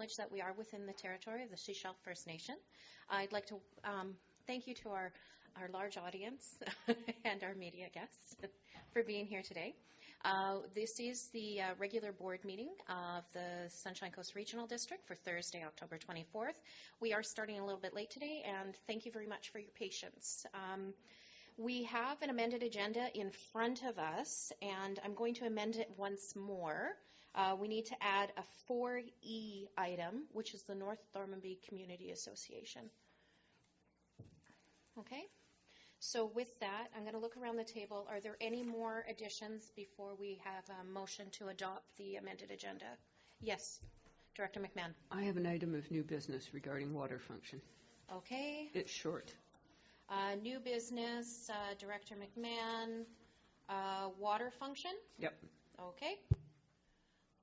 acknowledge that we are within the territory of the Sechelt First Nation. I'd like to thank you to our large audience and our media guests for being here today. This is the regular board meeting of the Sunshine Coast Regional District for Thursday, October 24th. We are starting a little bit late today, and thank you very much for your patience. We have an amended agenda in front of us, and I'm going to amend it once more. We need to add a 4E item, which is the North Thormanby Community Association. Okay? So with that, I'm going to look around the table. Are there any more additions before we have a motion to adopt the amended agenda? Yes, Director McMahon. I have an item of new business regarding water function. Okay. It's short. New business, Director McMahon, water function? Yep. Okay.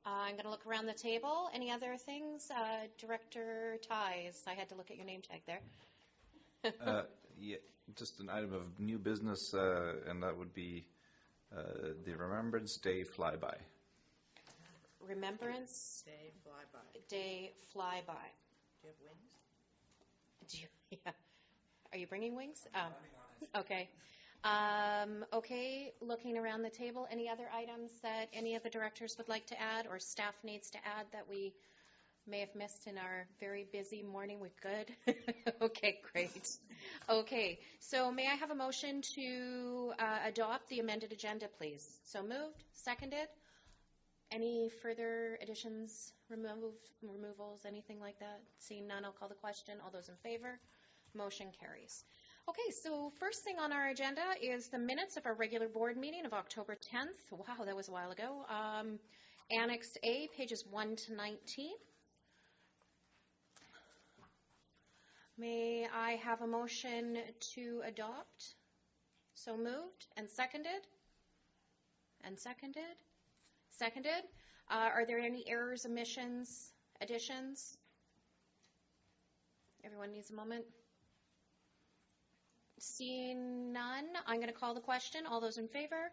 I'm going to look around the table. Any other things? Director Ties, I had to look at your name tag there. Yeah, just an item of new business, and that would be the Remembrance Day flyby. Remembrance Day flyby. Day flyby. Do you have wings? Yeah. Are you bringing wings? Okay. Okay, looking around the table, any other items that any of the directors would like to add or staff needs to add that we may have missed in our very busy morning? We're good? Okay, great. Okay, so may I have a motion to adopt the amended agenda, please? So moved, seconded. Any further additions, removals, anything like that? Seeing none, I'll call the question. All those in favor? Motion carries. Okay, so first thing on our agenda is the minutes of our regular board meeting of October 10th. Wow, that was a while ago. Annex A, pages 1 to 19. May I have a motion to adopt? So moved and seconded? And seconded? Seconded. Are there any errors, omissions, additions? Everyone needs a moment. Seeing none, I'm going to call the question. All those in favor?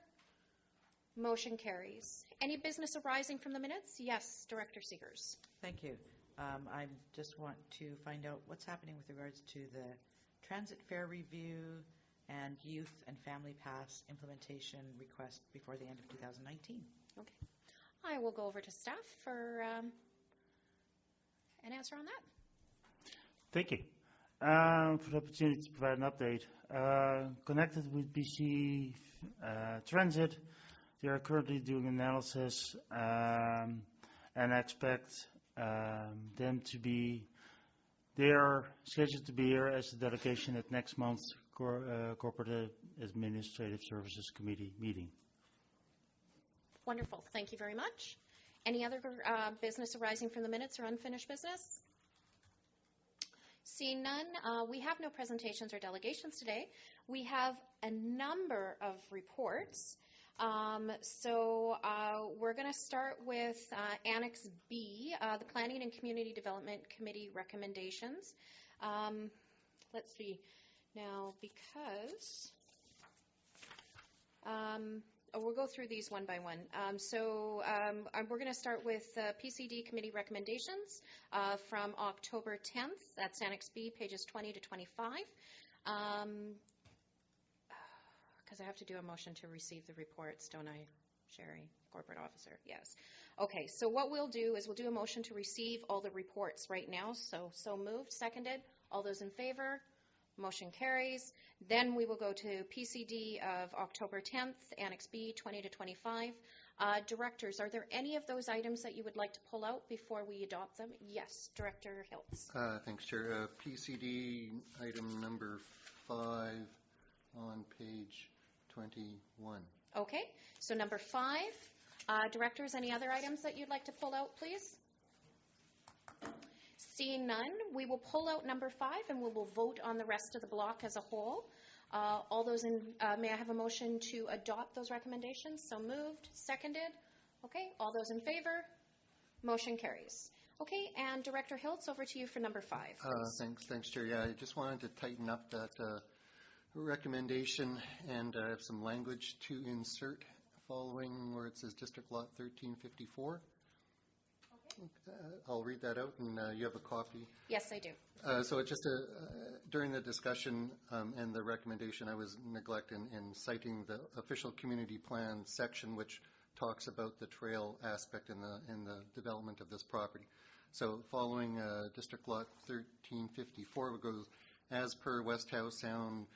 Motion carries. Any business arising from the minutes? Yes, Director Seegers. Thank you. I just want to find out what's happening with regards to the transit fare review and youth and family pass implementation request before the end of 2019. Okay. I will go over to staff for an answer on that. Thank you for the opportunity to provide an update. Connected with BC Transit, they are currently doing analysis and expect them to be, they are scheduled to be here as a delegation at next month's Corporate Administrative Services Committee meeting. Wonderful. Thank you very much. Any other business arising from the minutes or unfinished business? Seeing none, we have no presentations or delegations today. We have a number of reports. So we're going to start with Annex B, the Planning and Community Development Committee recommendations. Let's see. Now, because we'll go through these one by one. We're going to start with PCD committee recommendations from October 10th. That's Annex B, pages 20 to 25. Because I have to do a motion to receive the reports, don't I, Sherry, corporate officer? Yes. Okay, so what we'll do is we'll do a motion to receive all the reports right now. So moved, seconded. All those in favor? Motion carries. Then we will go to PCD of October 10th, Annex B, 20 to 25. Directors, are there any of those items that you would like to pull out before we adopt them? Yes, Director Hiltz. Thanks, Chair. PCD item number 5 on page 21. Okay, so number 5. Directors, any other items that you'd like to pull out, please? Seeing none, we will pull out number 5 and we will vote on the rest of the block as a whole. All those in, may I have a motion to adopt those recommendations? So moved, seconded. Okay, all those in favor? Motion carries. Okay, and Director Hiltz, over to you for number 5. Thanks, Chair. Yeah, I just wanted to tighten up that recommendation and have some language to insert following where it says District Lot 1354. I'll read that out, and you have a copy. Yes, I do. So it just during the discussion and the recommendation, I was neglecting in citing the official community plan section, which talks about the trail aspect in the development of this property. So following District Lot 1354, it goes, as per West Howe Sound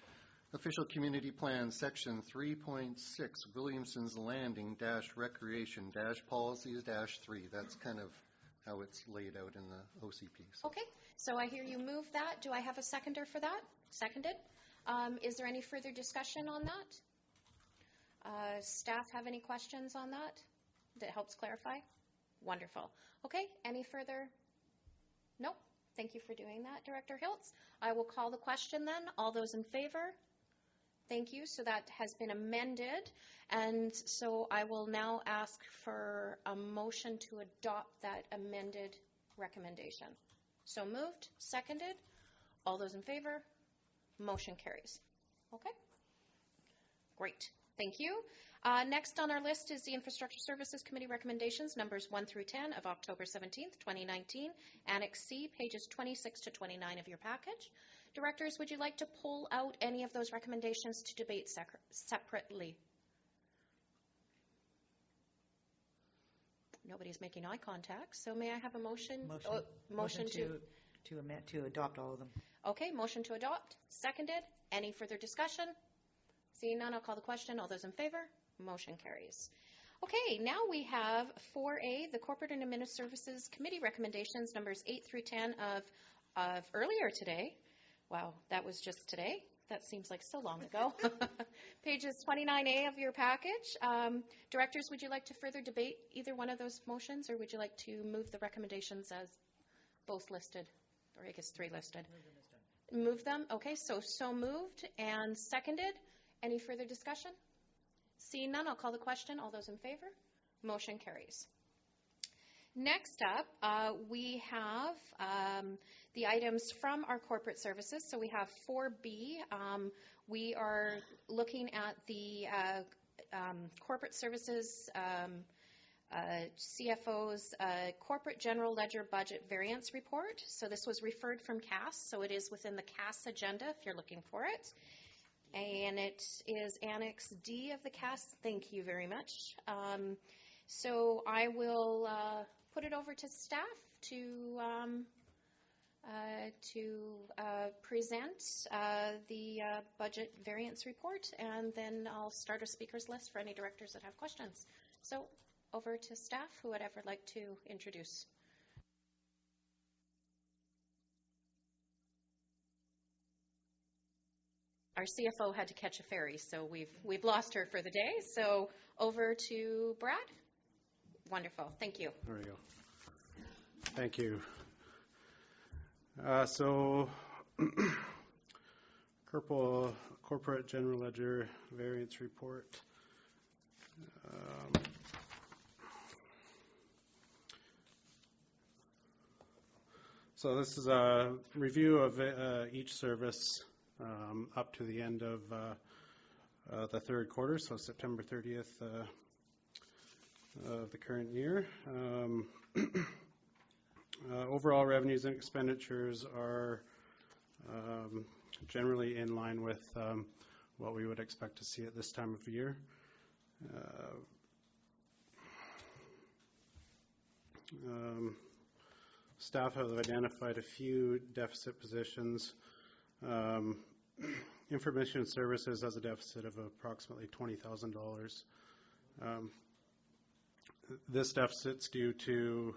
Official Community Plan Section 3.6, Williamson's Landing Recreation Policies 3. That's kind of how it's laid out in the OCP. So. Okay, so I hear you move that. Do I have a seconder for that? Seconded. Is there any further discussion on that? Staff have any questions on that helps clarify? Wonderful. Okay, any further? Nope. Thank you for doing that, Director Hiltz. I will call the question then. All those in favor? Thank you. So that has been amended. And so I will now ask for a motion to adopt that amended recommendation. So moved, seconded. All those in favor? Motion carries. Okay. Great. Thank you. Next on our list is the Infrastructure Services Committee recommendations, numbers 1 through 10 of October 17th, 2019, Annex C, pages 26 to 29 of your package. Directors, would you like to pull out any of those recommendations to debate separately? Nobody's making eye contact, so may I have a motion? Motion to adopt all of them. Okay, motion to adopt. Seconded. Any further discussion? Seeing none, I'll call the question. All those in favor? Motion carries. Okay, now we have 4A, the Corporate and Administrative Services Committee recommendations, numbers 8 through 10 of earlier today. Wow, that was just today. That seems like so long ago. Pages 29A of your package. Directors, would you like to further debate either one of those motions, or would you like to move the recommendations as both listed, or I guess 3 listed? Move them? Okay, so moved and seconded. Any further discussion? Seeing none, I'll call the question. All those in favor? Motion carries. Next up, we have the items from our corporate services. So we have 4B. We are looking at the corporate services CFO's corporate general ledger budget variance report. So this was referred from CAS, so it is within the CAS agenda if you're looking for it. And it is Annex D of the CAS. Thank you very much. So I will put it over to staff to present the budget variance report, and then I'll start a speakers list for any directors that have questions. So over to staff, who would ever like to introduce. Our CFO had to catch a ferry, so we've lost her for the day. So over to Brad. Wonderful. Thank you. There we go. Thank you. So Corporate General Ledger Variance Report. So this is a review of each service up to the end of the third quarter, so September 30th of the current year. Overall revenues and expenditures are generally in line with what we would expect to see at this time of year. Staff have identified a few deficit positions. Information services has a deficit of approximately $20,000. This deficit's due to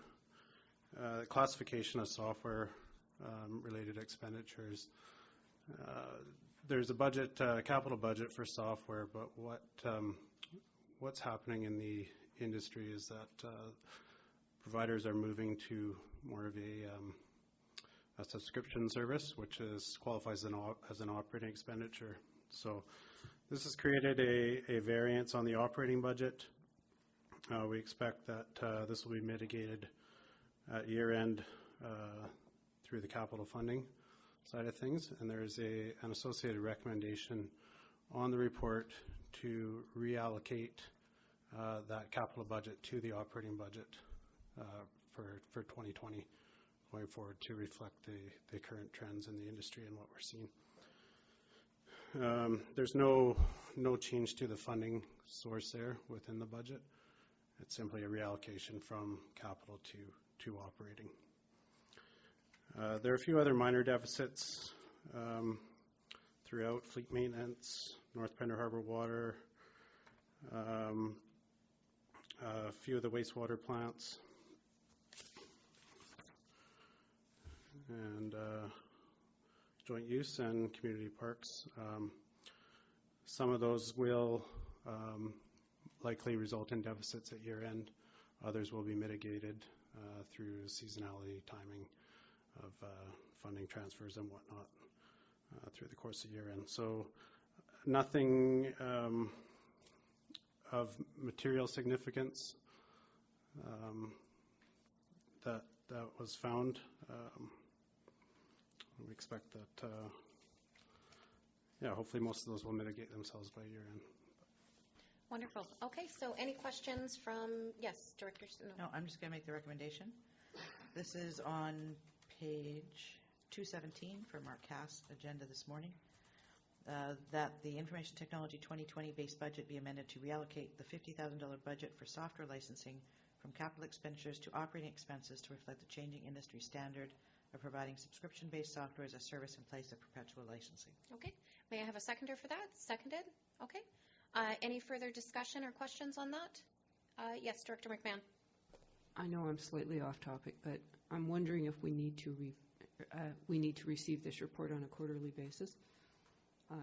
classification of software related expenditures. There's a budget, capital budget for software, but what's happening in the industry is that providers are moving to more of a subscription service, which qualifies as an operating expenditure. So this has created a variance on the operating budget. We expect that this will be mitigated at year end through the capital funding side of things, and there's an associated recommendation on the report to reallocate that capital budget to the operating budget for 2020 going forward to reflect the current trends in the industry and what we're seeing. There's no change to the funding source there within the budget. It's simply a reallocation from capital to operating. There are a few other minor deficits throughout: fleet maintenance, North Pender Harbor Water, a few of the wastewater plants, and joint use and community parks. Some of those will likely result in deficits at year end. Others will be mitigated through seasonality, timing of funding transfers and whatnot through the course of year end. So nothing of material significance that was found. We expect that, hopefully most of those will mitigate themselves by year end. Wonderful. Okay, so any questions from, yes, Director? No, I'm just going to make the recommendation. This is on page 217 from our CAS agenda this morning, that the Information Technology 2020 base budget be amended to reallocate the $50,000 budget for software licensing from capital expenditures to operating expenses to reflect the changing industry standard of providing subscription-based software as a service in place of perpetual licensing. Okay. May I have a seconder for that? Seconded? Okay. Any further discussion or questions on that? Yes, Director McMahon. I know I'm slightly off topic, but I'm wondering if we need to receive this report on a quarterly basis. A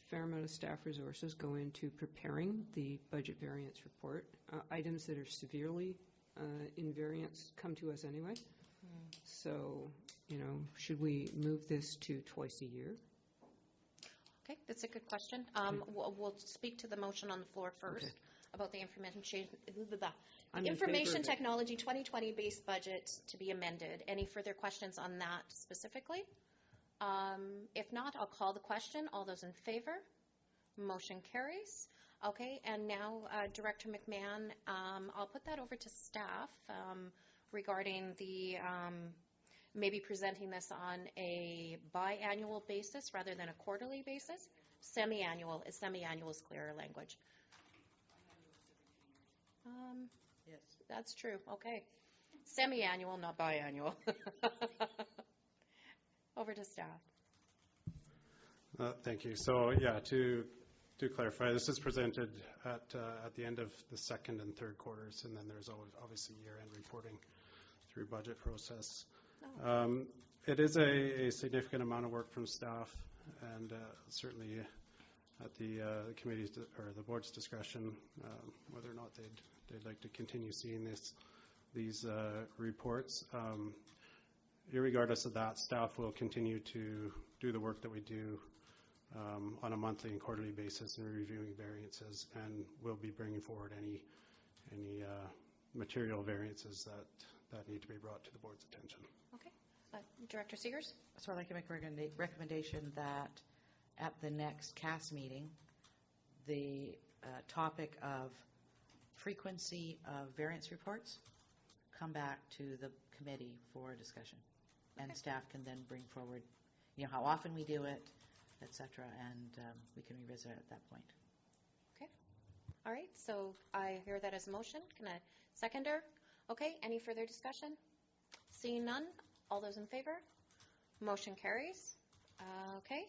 fair amount of staff resources go into preparing the budget variance report. Items that are severely in variance come to us anyway. So, should we move this to twice a year? Okay, that's a good question. We'll speak to the motion on the floor first about the Information Technology 2020 base budget to be amended. Any further questions on that specifically? If not, I'll call the question. All those in favor? Motion carries. Okay, and now Director McMahon, I'll put that over to staff regarding the maybe presenting this on a biannual basis rather than a quarterly basis. Semi-annual is clearer language. Yes. That's true. Okay. Semi-annual, not biannual. Over to staff. Thank you. So, to clarify, this is presented at the end of the second and third quarters, and then there's obviously year-end reporting through budget process. It is a significant amount of work from staff, and certainly at the committee's or the board's discretion whether or not they'd like to continue seeing these reports. Irregardless of that, staff will continue to do the work that we do on a monthly and quarterly basis in reviewing variances, and we'll be bringing forward any material variances that need to be brought to the board's attention. Okay. Director Seegers? So I'd like to make a recommendation that at the next CAS meeting, the topic of frequency of variance reports come back to the committee for discussion. Okay. And staff can then bring forward, how often we do it, et cetera, and we can revisit it at that point. Okay. All right. So I hear that as a motion. Can I seconder? Okay. Any further discussion? Seeing none. All those in favor? Motion carries. Okay.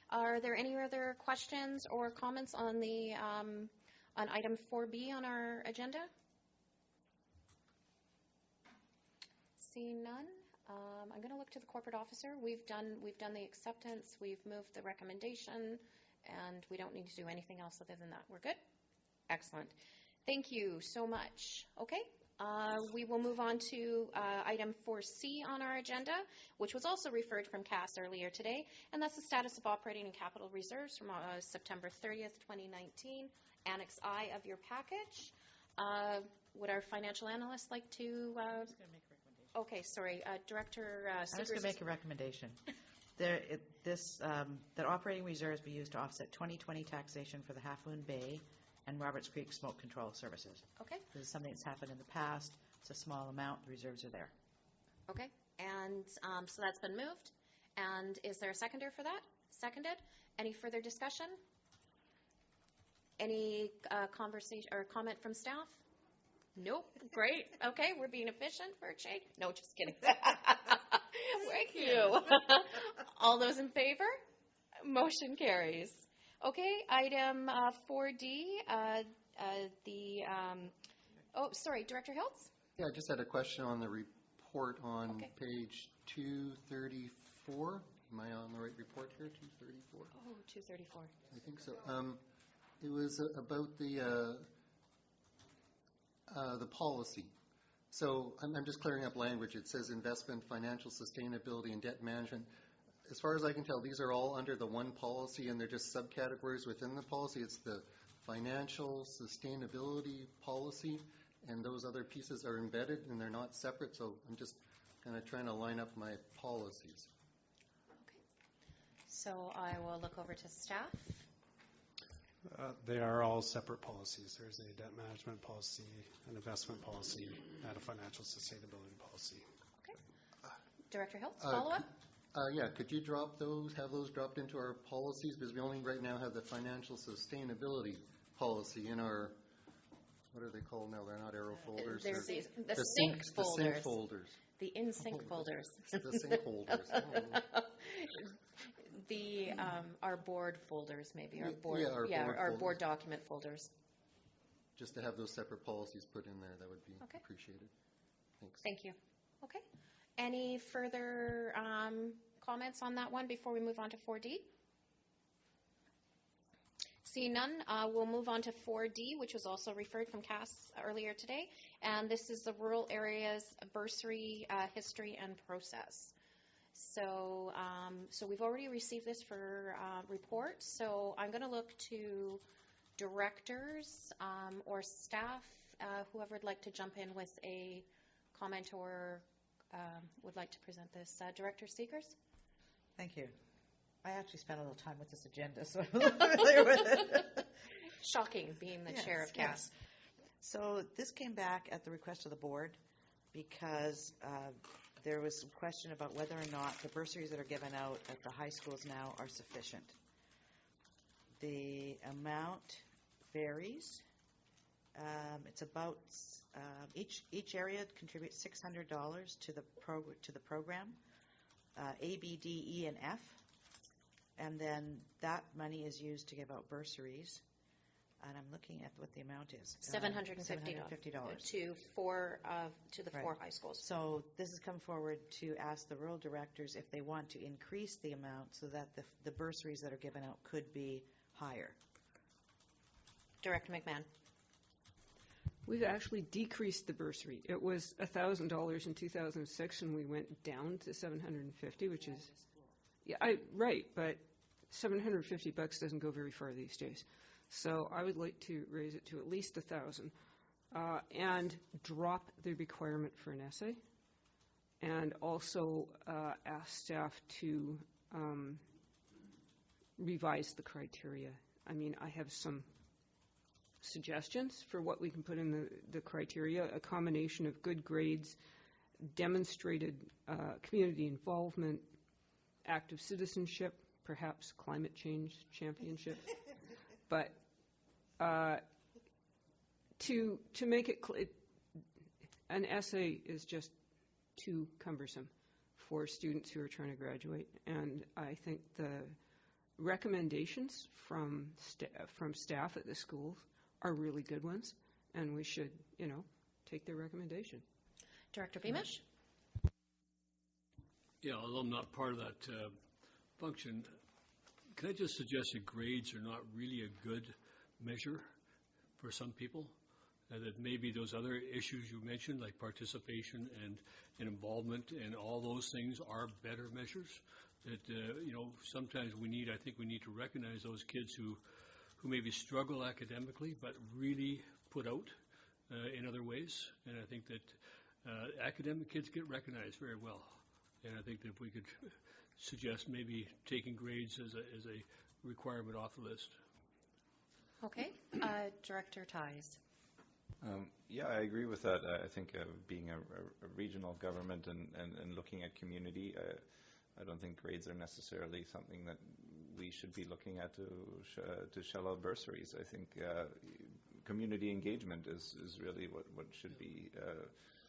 Are there any other questions or comments on the on item 4B on our agenda? Seeing none. I'm going to look to the corporate officer. We've done the acceptance. We've moved the recommendation, and we don't need to do anything else other than that. We're good? Excellent. Thank you so much. Okay. We will move on to item 4C on our agenda, which was also referred from CAS earlier today, and that's the status of operating and capital reserves from September 30th, 2019, Annex I of your package. Would our financial analyst like to... I'm just going to make a recommendation. Okay, sorry. Director Seegers. I'm just going to make a recommendation. That operating reserves be used to offset 2020 taxation for the Half Moon Bay and Roberts Creek smoke control services. Okay. This is something that's happened in the past. It's a small amount, the reserves are there. Okay, and so that's been moved. And is there a seconder for that? Seconded. Any further discussion? Any conversation or comment from staff? Nope. Great. Okay, we're being efficient for a change. No, just kidding. Thank you. All those in favor? Motion carries. Okay, item 4D, Director Hiltz? Yeah, I just had a question on the report on Okay. page 234. Am I on the right report here, 234? Oh, 234. I think so. It was about the policy. So I'm just clearing up language. It says investment, financial sustainability, and debt management. As far as I can tell, these are all under the one policy, and they're just subcategories within the policy. It's the financial sustainability policy, and those other pieces are embedded, and they're not separate. So I'm just kind of trying to line up my policies. So I will look over to staff. They are all separate policies. There's a debt management policy, an investment policy, and a financial sustainability policy. Okay. Director Hiltz, follow up? Yeah, could you have those dropped into our policies? Because we only right now have the financial sustainability policy in our, what are they called now? They're not arrow folders. They're they're the sync folders. The sync folders. The in-sync folders. The sync holders. Oh. Our board folders, maybe, our Yeah, our board board document folders. Just to have those separate policies put in there, that would be Okay. appreciated. Thanks. Thank you. Okay. Any further comments on that one before we move on to 4D? Seeing none, we'll move on to 4D, which was also referred from Cass earlier today, and this is the rural areas bursary history and process. So, we've already received this for report, so I'm going to look to directors or staff, whoever would like to jump in with a comment or would like to present this. Director Seekers? Thank you. I actually spent a little time with this agenda, so I'm a little familiar with it. Shocking, being the chair of CAS. Yes. So this came back at the request of the board because there was some question about whether or not the bursaries that are given out at the high schools now are sufficient. The amount varies. It's about each area contributes $600 to the program, A, B, D, E, and F, and then that money is used to give out bursaries. And I'm looking at what the amount is. $750 to the Right. 4 high schools. So this has come forward to ask the rural directors if they want to increase the amount so that the bursaries that are given out could be higher. Director McMahon. We've actually decreased the bursary. It was $1,000 in 2006, and we went down to $750, which is, right, but $750 doesn't go very far these days. So I would like to raise it to at least $1,000 and drop the requirement for an essay, and also ask staff to revise the criteria. I mean, I have some suggestions for what we can put in the criteria, a combination of good grades, demonstrated community involvement, active citizenship, perhaps climate change championship. But to make it clear, an essay is just too cumbersome for students who are trying to graduate, and I think the recommendations from staff at the schools are really good ones, and we should, take their recommendation. Director Beamish? Yeah, although I'm not part of that function, can I just suggest that grades are not really a good measure for some people? And that maybe those other issues you mentioned, like participation and involvement and all those things, are better measures. That, sometimes I think we need to recognize those kids who maybe struggle academically but really put out in other ways. And I think that academic kids get recognized very well. And I think that if we could suggest maybe taking grades as a requirement off the list. Okay. Director Ties. Yeah, I agree with that. I think being a regional government and looking at community, I don't think grades are necessarily something that we should be looking at to shell out bursaries. I think community engagement is really what should be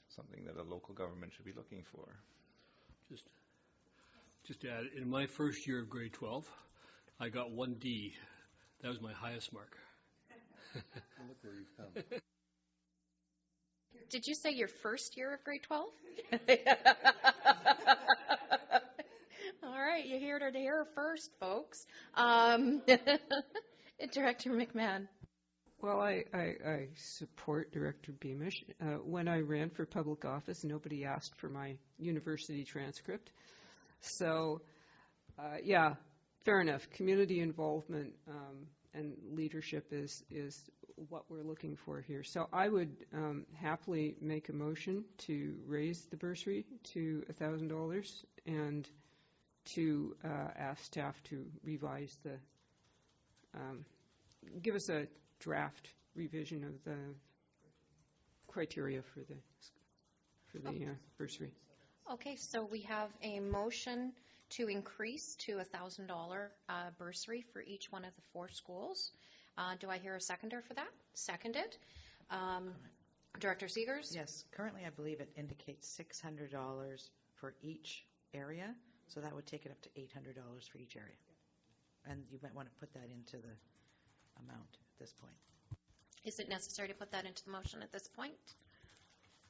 something that a local government should be looking for. Just to add, in my first year of grade 12, I got 1D. That was my highest mark. Look where you've come. Did you say your first year of grade 12? All right, you heard it here first, folks. Director McMahon. Well, I support Director Beamish. When I ran for public office, nobody asked for my university transcript. So, yeah, fair enough. Community involvement and leadership is what we're looking for here. So I would happily make a motion to raise the bursary to $1,000 and to ask staff to revise give us a draft revision of the criteria for the bursary. Okay, so we have a motion to increase to $1,000 bursary for each one of the 4 schools. Do I hear a seconder for that? Seconded. Director Seegers? Yes, currently I believe it indicates $600 for each area, so that would take it up to $800 for each area. And you might want to put that into the amount at this point. Is it necessary to put that into the motion at this point?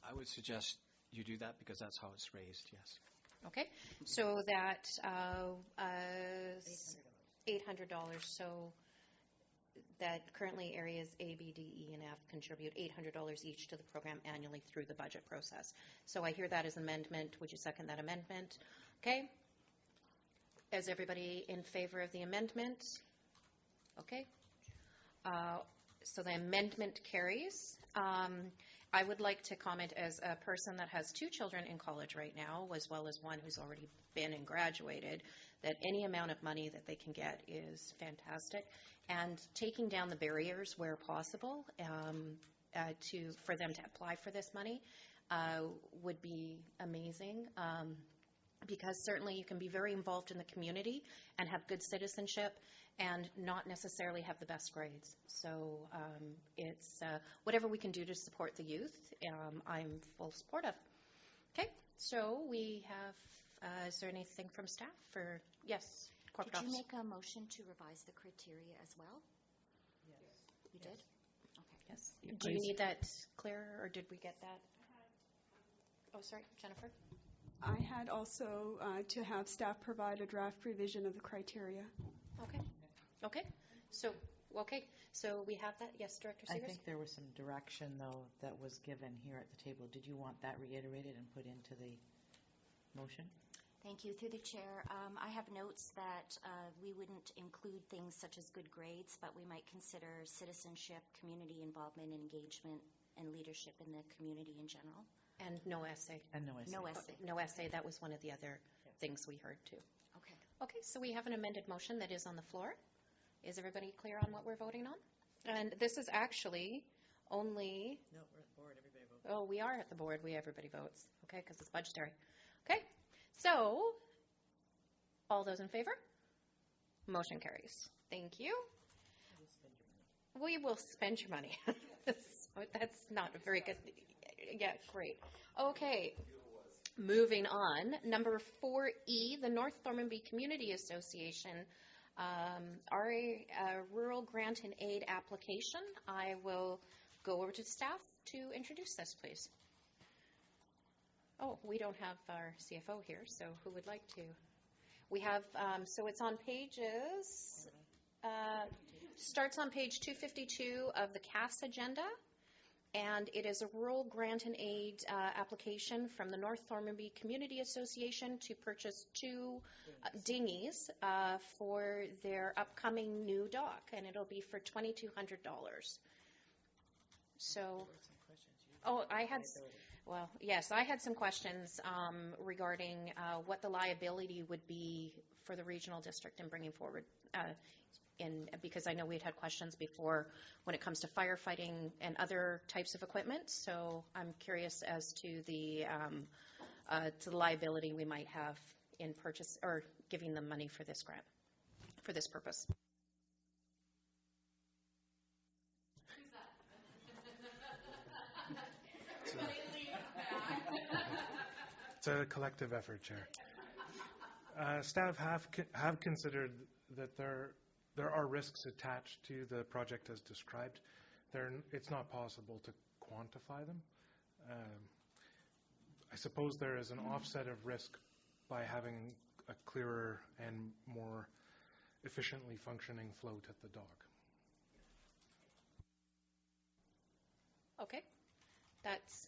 I would suggest you do that because that's how it's raised, yes. Okay, so that $800. So that currently areas A, B, D, E, and F contribute $800 each to the program annually through the budget process. So I hear that as amendment. Would you second that amendment? Okay. Is everybody in favor of the amendment? Okay. So the amendment carries. I would like to comment as a person that has 2 children in college right now, as well as one who's already been and graduated, that any amount of money that they can get is fantastic. And taking down the barriers where possible for them to apply for this money would be amazing. Because certainly you can be very involved in the community and have good citizenship and not necessarily have the best grades. So it's whatever we can do to support the youth, I'm full support of. Okay, so we have, is there anything from staff for, yes, corporate Did you office? make a motion to revise the criteria as well? Yes. You did? Okay. Yes. Yeah, Do you please. need that clearer, or did we get that? Oh, sorry, Jennifer? I had also to have staff provide a draft revision of the criteria. Okay. Okay. So, we have that. Yes, Director I Seegers? think there was some direction, though, that was given here at the table. Did you want that reiterated and put into the motion? Thank you. Through the chair, I have notes that we wouldn't include things such as good grades, but we might consider citizenship, community involvement, engagement, and leadership in the community in general. And no essay. And no essay. No essay. No essay. That was one of the other things we heard too. Okay. Okay, so we have an amended motion that is on the floor. Is everybody clear on what we're voting on? And this is actually only, No, we're at the board. Everybody vote. oh, we are at the board. Everybody votes. Okay, because it's budgetary. Okay, so all those in favor? Motion carries. Thank you. We will spend your money. That's not a very good. Yeah, great. Okay, moving on. Number 4E, the North Thormanby Community Association, our rural grant and aid application. I will go over to staff to introduce this, please. Oh, we don't have our CFO here, so who would like to? We have, so it's on pages, starts on page 252 of the CAS agenda. And it is a rural grant and aid application from the North Thormanby Community Association to purchase 2 dinghies for their upcoming new dock, and it'll be for $2,200. So, I had some questions regarding what the liability would be for the regional district in bringing forward because I know we'd had questions before when it comes to firefighting and other types of equipment. So I'm curious as to the liability we might have in purchase or giving them money for this grant, for this purpose. It's a collective effort, Chair. Staff have considered that there are risks attached to the project as described. It's not possible to quantify them. I suppose there is an offset of risk by having a clearer and more efficiently functioning float at the dock. Okay. That's,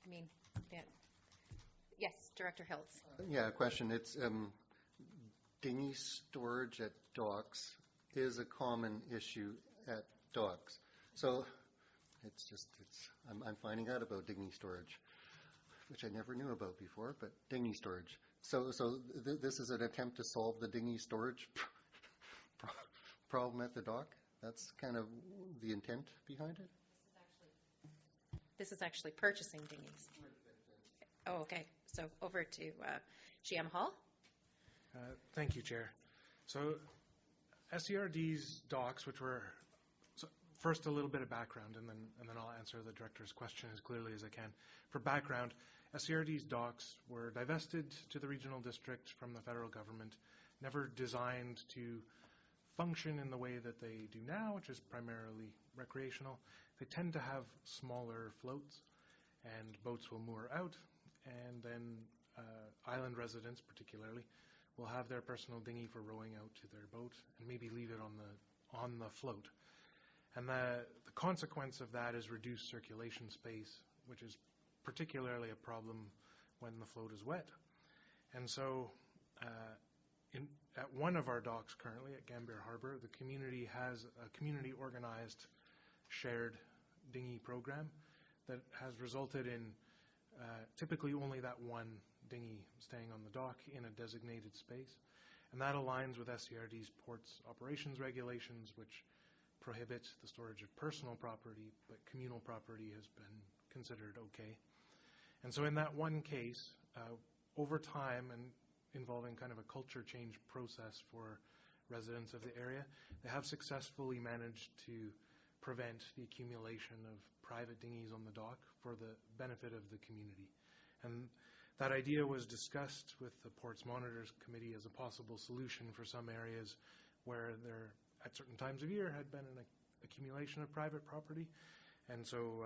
I mean, yeah. Yes, Director Hiltz. Yeah, a question. It's dinghy storage at docks is a common issue at docks. So I'm finding out about dinghy storage, which I never knew about before, but dinghy storage. So this is an attempt to solve the dinghy storage problem at the dock? That's kind of the intent behind it? This is actually purchasing dinghies. Oh, okay. So over to GM Hall. Thank you, Chair. So SCRD's docks, which were first a little bit of background, and then I'll answer the director's question as clearly as I can. For background, SCRD's docks were divested to the regional district from the federal government, never designed to function in the way that they do now, which is primarily recreational. They tend to have smaller floats, and boats will moor out, and then island residents particularly will have their personal dinghy for rowing out to their boat and maybe leave it on the float. And the consequence of that is reduced circulation space, which is particularly a problem when the float is wet. And so at one of our docks currently, at Gambier Harbour, the community has a community organized shared dinghy program that has resulted in typically only that one dinghy staying on the dock in a designated space. And that aligns with SCRD's ports operations regulations, which prohibit the storage of personal property, but communal property has been considered okay. And so in that one case, over time and involving kind of a culture change process for residents of the area, they have successfully managed to prevent the accumulation of private dinghies on the dock for the benefit of the community. And that idea was discussed with the Ports Monitors Committee as a possible solution for some areas where there, at certain times of year, had been an accumulation of private property. And so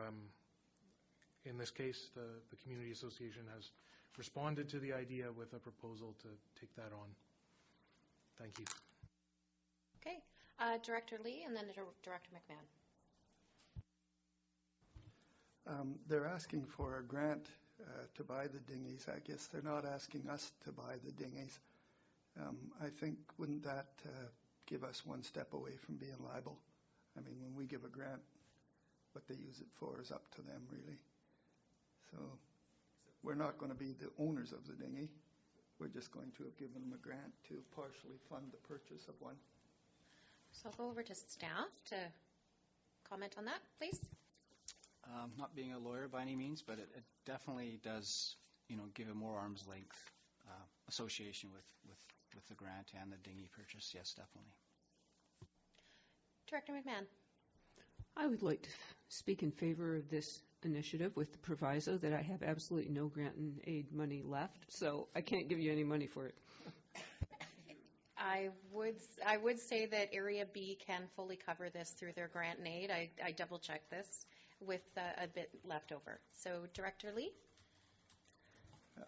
in this case, the Community Association has responded to the idea with a proposal to take that on. Thank you. Okay. Director Lee and then Director McMahon. They're asking for a grant to buy the dinghies. I guess they're not asking us to buy the dinghies. I think, wouldn't that give us one step away from being liable? I mean, when we give a grant, what they use it for is up to them, really. So we're not going to be the owners of the dinghy. We're just going to have given them a grant to partially fund the purchase of one. So I'll go over to staff to comment on that, please. Not being a lawyer by any means, but it definitely does, give a more arm's length association with the grant and the dinghy purchase. Yes, definitely. Director McMahon. I would like to speak in favor of this initiative with the proviso that I have absolutely no grant and aid money left, so I can't give you any money for it. I would say that Area B can fully cover this through their grant and aid. I double-checked this with a bit left over. So, Director Lee?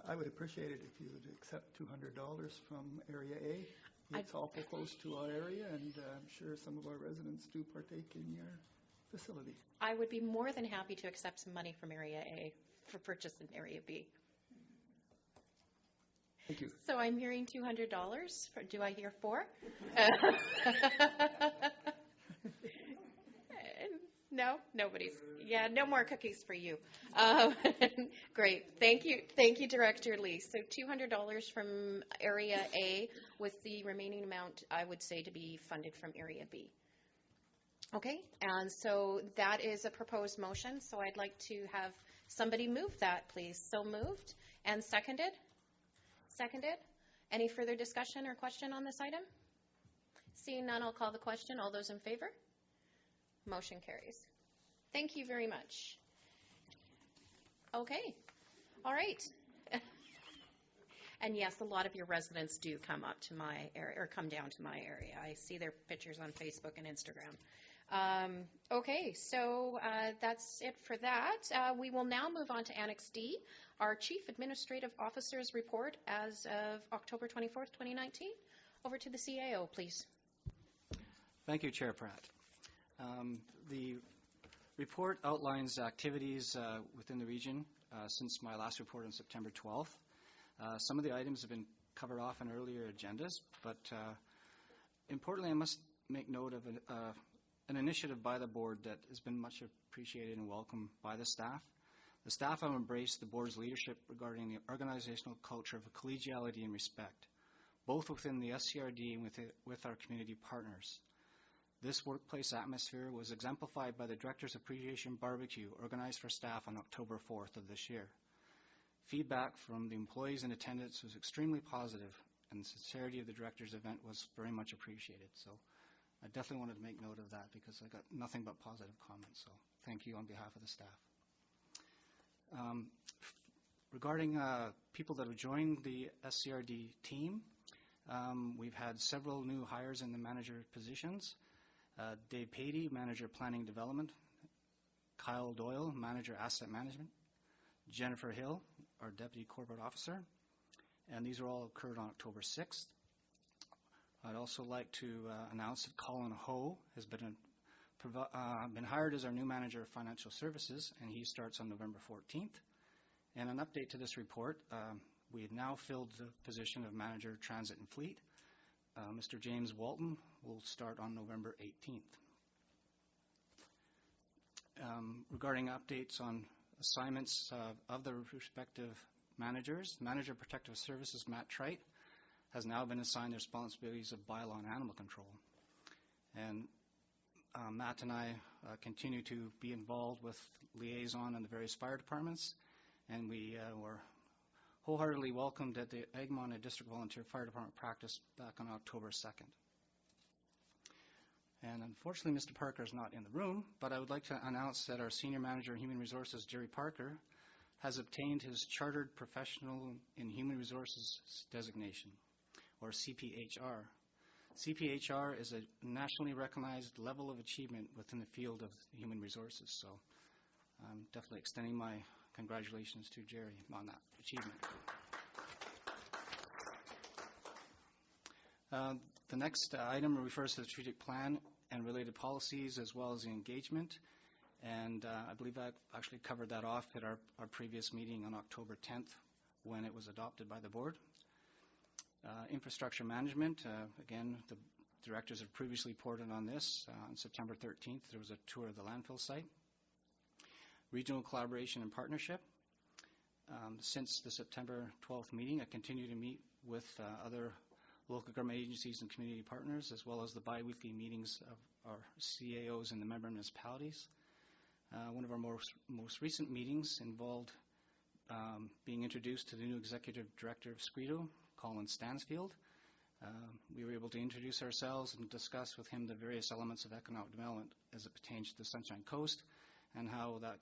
I would appreciate it if you would accept $200 from Area A. It's awful close to our area, and I'm sure some of our residents do partake in your facility. I would be more than happy to accept some money from Area A for purchase in Area B. Thank you. So I'm hearing $200. Do I hear $4? No, nobody's. Yeah, no more cookies for you. Great. Thank you, Director Lee. So $200 from Area A with the remaining amount, I would say, to be funded from Area B. Okay, and so that is a proposed motion, so I'd like to have somebody move that, please. So moved and seconded? Seconded. Any further discussion or question on this item? Seeing none, I'll call the question. All those in favor? Motion carries. Thank you very much. Okay, all right. And yes, a lot of your residents do come up to my area, or come down to my area. I see their pictures on Facebook and Instagram. Okay, so that's it for that. We will now move on to Annex D, our Chief Administrative Officer's report as of October 24th, 2019. Over to the CAO, please. Thank you, Chair Pratt. The report outlines activities within the region since my last report on September 12th. Some of the items have been covered off in earlier agendas, but importantly, I must make note of an initiative by the board that has been much appreciated and welcomed by the staff. The staff have embraced the board's leadership regarding the organizational culture of collegiality and respect, both within the SCRD and with our community partners. This workplace atmosphere was exemplified by the Director's Appreciation Barbecue organized for staff on October 4th of this year. Feedback from the employees in attendance was extremely positive, and the sincerity of the Director's event was very much appreciated. So I definitely wanted to make note of that because I got nothing but positive comments. So thank you on behalf of the staff. Regarding people that have joined the SCRD team, we've had several new hires in the manager positions. Dave Patey, Manager Planning Development, Kyle Doyle, Manager Asset Management, Jennifer Hill, our Deputy Corporate Officer, and these are all occurred on October 6th. I'd also like to announce that Colin Ho has been hired as our new Manager of Financial Services, and he starts on November 14th. And an update to this report, we have now filled the position of Manager Transit and Fleet. Mr. James Walton will start on November 18th. Regarding updates on assignments of the respective managers, Manager Protective Services Matt Trite has now been assigned the responsibilities of bylaw and animal control. And Matt and I continue to be involved with liaison in the various fire departments, and we were wholeheartedly welcomed at the Egmont District Volunteer Fire Department practice back on October 2nd. And unfortunately, Mr. Parker is not in the room, but I would like to announce that our Senior Manager of Human Resources, Jerry Parker, has obtained his Chartered Professional in Human Resources designation, or CPHR. CPHR is a nationally recognized level of achievement within the field of human resources, so I'm definitely extending my congratulations to Jerry on that achievement. The next item refers to the strategic plan and related policies as well as the engagement, and I believe I actually covered that off at our previous meeting on October 10th when it was adopted by the board. Infrastructure management, again, the directors have previously reported on this. On September 13th, there was a tour of the landfill site. Regional collaboration and partnership. Since the September 12th meeting, I continue to meet with other local government agencies and community partners, as well as the bi-weekly meetings of our CAOs in the member municipalities. One of our most recent meetings involved being introduced to the new executive director of SCREDO, Colin Stansfield. We were able to introduce ourselves and discuss with him the various elements of economic development as it pertains to the Sunshine Coast and how that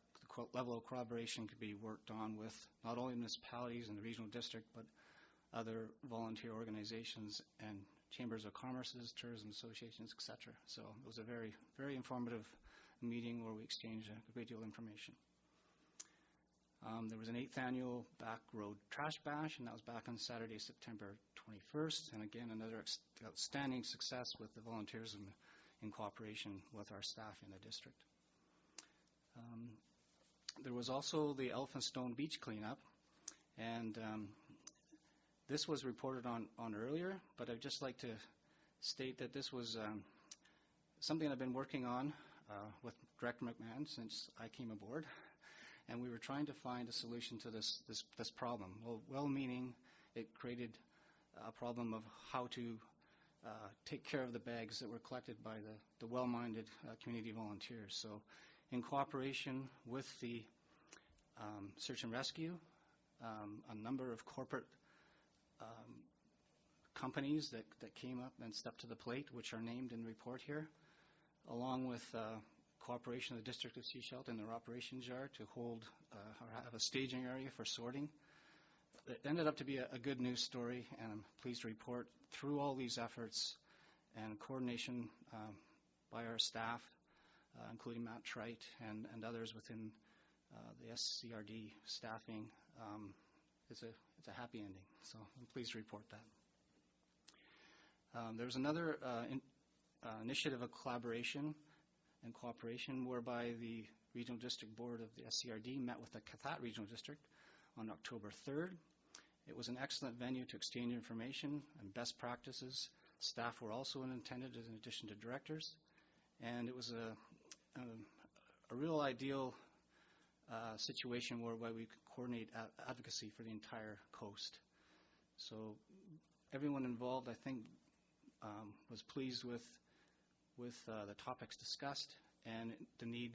level of collaboration could be worked on with not only municipalities and the regional district, but other volunteer organizations and chambers of commerces, tourism associations, etc. So it was a very, very informative meeting where we exchanged a great deal of information. There was an 8th annual Back Road Trash Bash, and that was back on Saturday, September 21st. And again, another outstanding success with the volunteers in cooperation with our staff in the district. There was also the Elphinstone Beach cleanup, and this was reported on earlier, but I'd just like to state that this was something I've been working on with Director McMahon since I came aboard, and we were trying to find a solution to this problem. Well-meaning, it created a problem of how to take care of the bags that were collected by the well-minded community volunteers. So in cooperation with the search and rescue, a number of corporate companies that came up and stepped to the plate, which are named in the report here, along with cooperation of the District of Sechelt and their operations yard to hold or have a staging area for sorting. It ended up to be a good news story, and I'm pleased to report through all these efforts and coordination by our staff, including Matt Trite and others within the SCRD staffing, it's a happy ending. So I'm pleased to report that. There's another initiative of collaboration and cooperation whereby the Regional District Board of the SCRD met with the Cathat Regional District on October 3rd. It was an excellent venue to exchange information and best practices. Staff were also attended in addition to directors, and it was a real ideal situation whereby we could coordinate advocacy for the entire coast. So everyone involved, I think, was pleased with the topics discussed and the need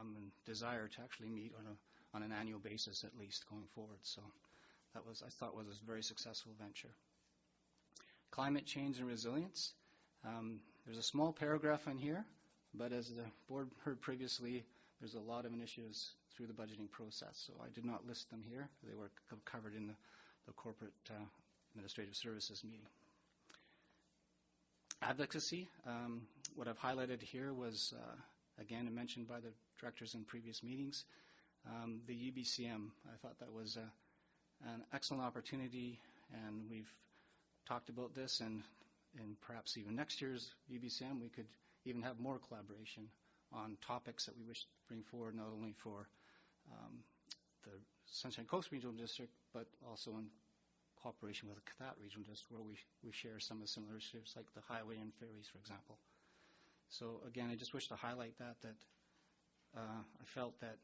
and desire to actually meet on an annual basis at least going forward. So that was, I thought, was a very successful venture. Climate change and resilience. There's a small paragraph in here, but as the board heard previously, there's a lot of initiatives through the budgeting process, so I did not list them here. They were covered in the corporate administrative services meeting. Advocacy, what I've highlighted here was, again, mentioned by the directors in previous meetings, the UBCM. I thought that was an excellent opportunity, and we've talked about this, and perhaps even next year's UBCM, we could even have more collaboration on topics that we wish to bring forward, not only for the Sunshine Coast Regional District, but also in cooperation with the Cathat Regional District, where we share some of the similar initiatives, like the highway and ferries, for example. So again, I just wish to highlight that I felt that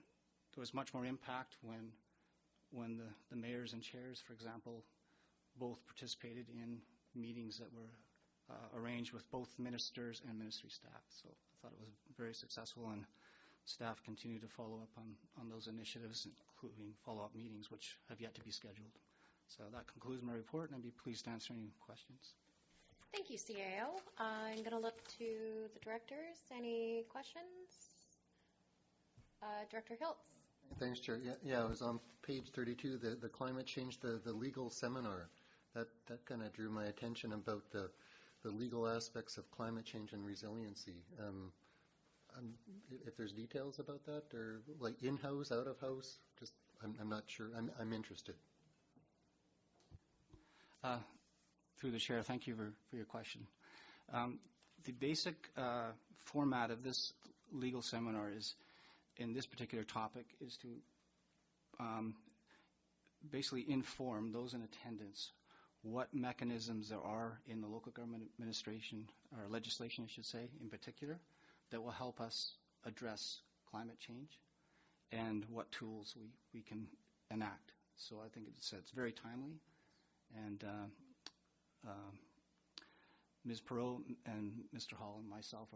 there was much more impact when the mayors and chairs, for example, both participated in meetings that were arranged with both ministers and ministry staff. So I thought it was very successful, and staff continue to follow up on those initiatives, including follow-up meetings, which have yet to be scheduled. So that concludes my report, and I'd be pleased to answer any questions. Thank you, CAO. I'm going to look to the directors. Any questions? Director Hiltz. Thanks, Chair. Yeah, it was on page 32, the climate change, the legal seminar. That kind of drew my attention about the legal aspects of climate change and resiliency. If there's details about that, or like in-house, out-of-house, just I'm not sure. I'm interested. Through the chair, thank you for your question. The basic format of this legal seminar is, in this particular topic, is to basically inform those in attendance what mechanisms there are in the local government administration, or legislation, I should say, in particular, that will help us address climate change, and what tools we can enact. So I think it's very timely, and Ms. Perot and Mr. Hall and myself,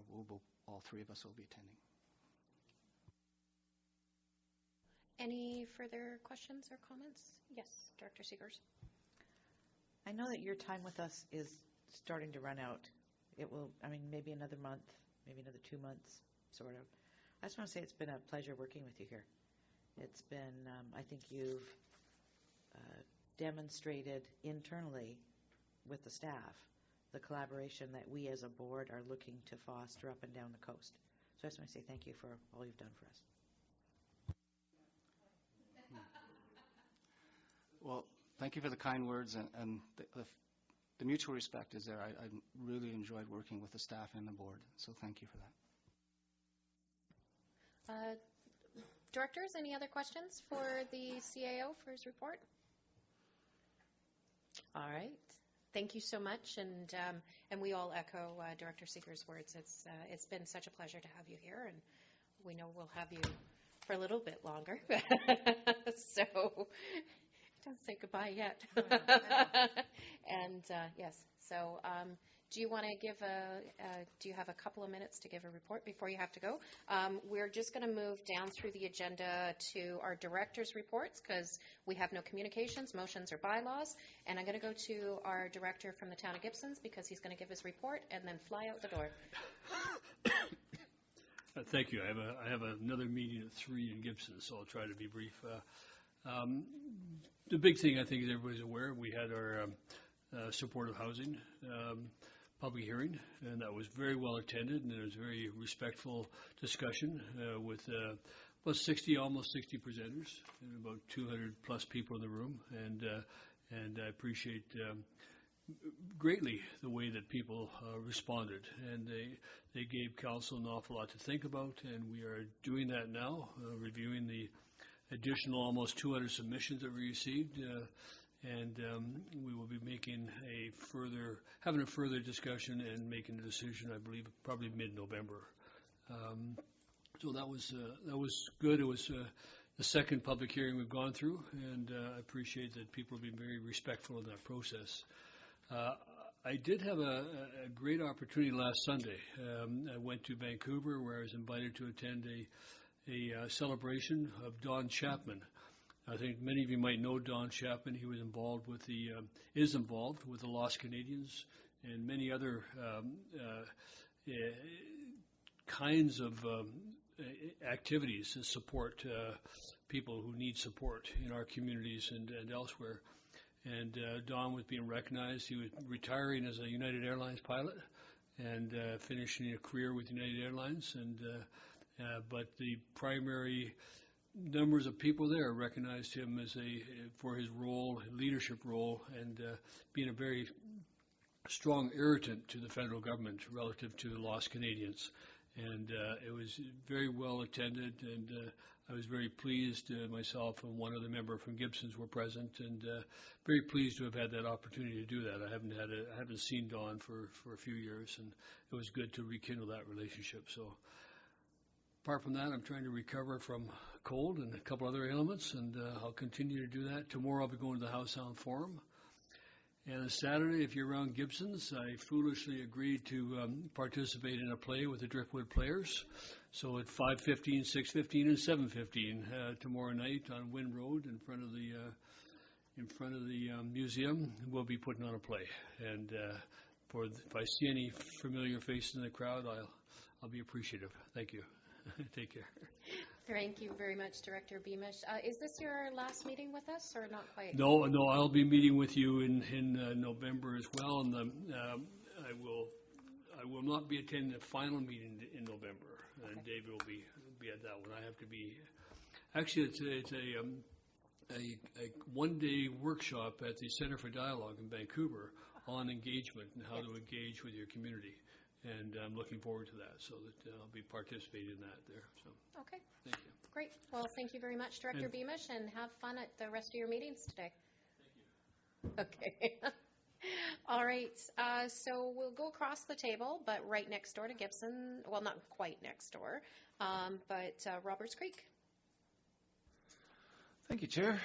all three of us will be attending. Any further questions or comments? Yes, Director Seegers. I know that your time with us is starting to run out. It will, maybe another month, maybe another 2 months, sort of. I just want to say it's been a pleasure working with you here. It's been, I think you've demonstrated internally with the staff the collaboration that we as a board are looking to foster up and down the coast. So I just want to say thank you for all you've done for us. Well, thank you for the kind words, and the mutual respect is there. I really enjoyed working with the staff and the board, so thank you for that. Directors, any other questions for the CAO for his report? All right. thank you so much, and we all echo Director Seeger's words. It's been such a pleasure to have you here, and we know we'll have you for a little bit longer. So don't say goodbye yet. And yes, so do you want to give do you have a couple of minutes to give a report before you have to go? We're just going to move down through the agenda to our director's reports because we have no communications, motions, or bylaws. And I'm going to go to our director from the town of Gibsons because he's going to give his report and then fly out the door. Thank you. I have another meeting at 3 in Gibson, so I'll try to be brief. The big thing I think is everybody's aware, we had our supportive housing public hearing, and that was very well attended, and it was a very respectful discussion with about 60, almost 60 presenters, and about 200 plus people in the room, and I appreciate greatly the way that people responded, and they gave council an awful lot to think about, and we are doing that now, reviewing the additional almost 200 submissions that we received, and we will be making having a further discussion and making a decision, I believe, probably mid-November. So that was good. It was the second public hearing we've gone through, and I appreciate that people have been very respectful in that process. I did have a great opportunity last Sunday. I went to Vancouver where I was invited to attend a celebration of Don Chapman. I think many of you might know Don Chapman. He was involved with is involved with the Lost Canadians and many other kinds of activities to support people who need support in our communities and elsewhere. And Don was being recognized. He was retiring as a United Airlines pilot and finishing a career with United Airlines. But the primary numbers of people there recognized him for his role, leadership role, and being a very strong irritant to the federal government relative to the Lost Canadians. And it was very well attended, and I was very pleased. Myself and one other member from Gibsons were present, and very pleased to have had that opportunity to do that. I haven't seen Don for a few years, and it was good to rekindle that relationship. So apart from that, I'm trying to recover from cold and a couple other ailments, and I'll continue to do that. Tomorrow I'll be going to the Howe Sound Forum. And on Saturday, if you're around Gibsons, I foolishly agreed to participate in a play with the Driftwood Players. So at 5:15, 6:15, and 7:15 tomorrow night on Wynn Road in front of the museum, we'll be putting on a play. And if I see any familiar faces in the crowd, I'll be appreciative. Thank you. Take care. Thank you very much, Director Beamish. Is this your last meeting with us, or not quite? No, I'll be meeting with you in November as well, and I will not be attending the final meeting in November, and David will be at that one. I have to be. Actually, it's a one-day workshop at the Center for Dialogue in Vancouver on engagement and how to engage with your community. And I'm looking forward to that, so that I'll be participating in that there. So. Okay. Thank you. Great. Well, thank you very much, Director Beamish, and have fun at the rest of your meetings today. Thank you. Okay. All right. So we'll go across the table, but right next door to Gibson. Well, not quite next door, but Roberts Creek. Thank you, Chair.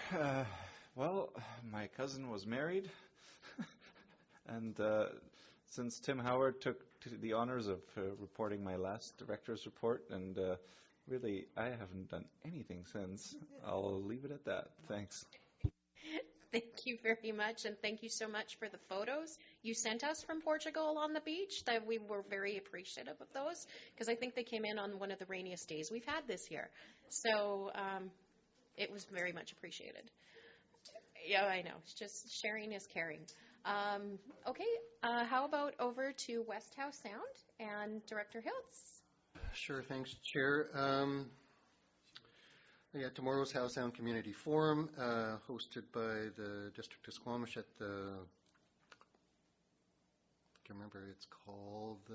Well, my cousin was married, and since Tim Howard took the honors of reporting my last director's report, and really, I haven't done anything since. I'll leave it at that. Thanks. Thank you very much, and thank you so much for the photos you sent us from Portugal on the beach. That we were very appreciative of those, because I think they came in on one of the rainiest days we've had this year. So it was very much appreciated. Yeah, I know. It's just sharing is caring. Okay, how about over to West Howe Sound and Director Hiltz? Sure, thanks, Chair. Tomorrow's Howe Sound Community Forum, hosted by the District of Squamish at the, I can't remember, it's called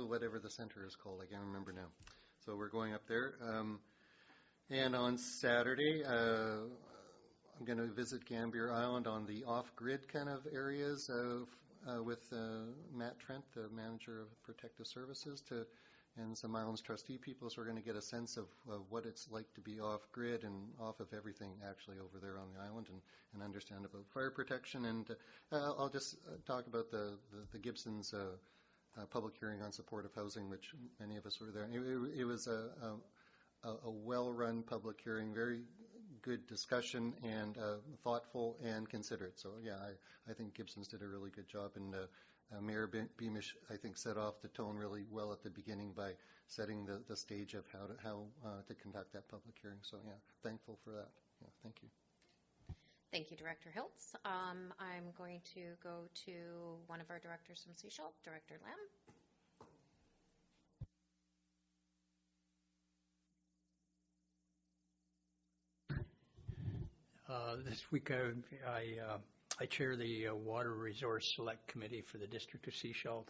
whatever the center is called, I can't remember now. So we're going up there. And on Saturday, I'm going to visit Gambier Island on the off-grid kind of areas with Matt Trent, the manager of Protective Services, and some Islands trustee people, so we're going to get a sense of what it's like to be off-grid and off of everything actually over there on the island, and understand about fire protection. And I'll just talk about the Gibson's public hearing on supportive housing, which many of us were there. It was a well-run public hearing, very good discussion, and thoughtful and considerate. So yeah, I think Gibson's did a really good job, and Mayor Beamish, I think, set off the tone really well at the beginning by setting the stage of how to conduct that public hearing. So yeah, thankful for that. Yeah, thank you. Thank you, Director Hiltz. I'm going to go to one of our directors from Sechelt, Director Lamb. This week I chair the Water Resource Select Committee for the District of Sechelt,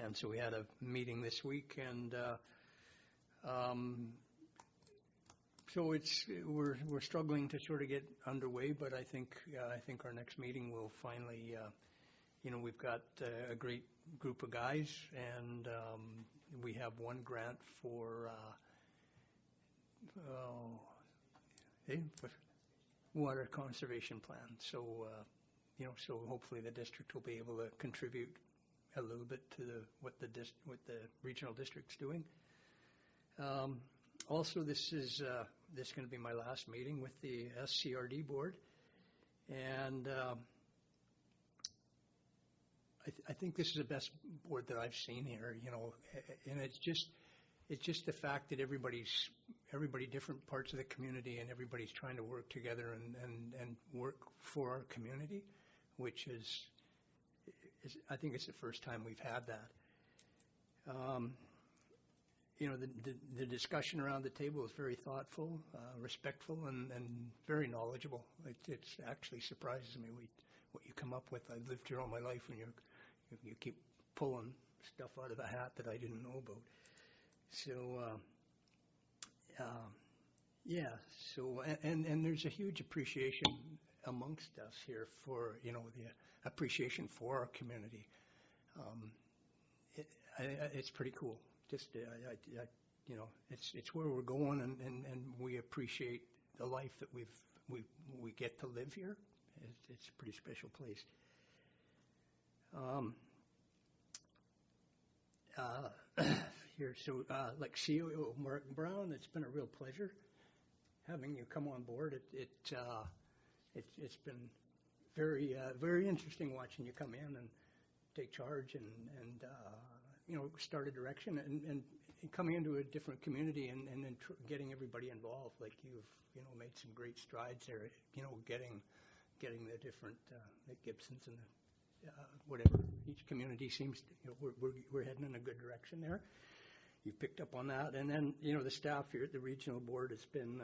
and so we had a meeting this week, and so we're struggling to sort of get underway, but I think our next meeting will finally, we've got a great group of guys, and we have one grant for water conservation plan. So, so hopefully the district will be able to contribute a little bit to what the regional district's doing. Also, this is going to be my last meeting with the SCRD board, and I think this is the best board that I've seen here. And it's just the fact that everybody, different parts of the community, and everybody's trying to work together and work for our community, which is I think it's the first time we've had that. The discussion around the table is very thoughtful, respectful, and very knowledgeable. It actually surprises me what you come up with. I've lived here all my life, and you keep pulling stuff out of the hat that I didn't know about. So, So, and there's a huge appreciation amongst us here for the appreciation for our community. It's pretty cool. Just it's where we're going, and we appreciate the life that we get to live here. It's a pretty special place. Like CEO Mark Brown, it's been a real pleasure having you come on board. It's been very interesting watching you come in and take charge and start a direction and coming into a different community and then getting everybody involved. Like you've made some great strides there. Getting the different the Gibsons and the whatever each community seems to, we're heading in a good direction there. You've picked up on that, and then the staff here at the regional board has been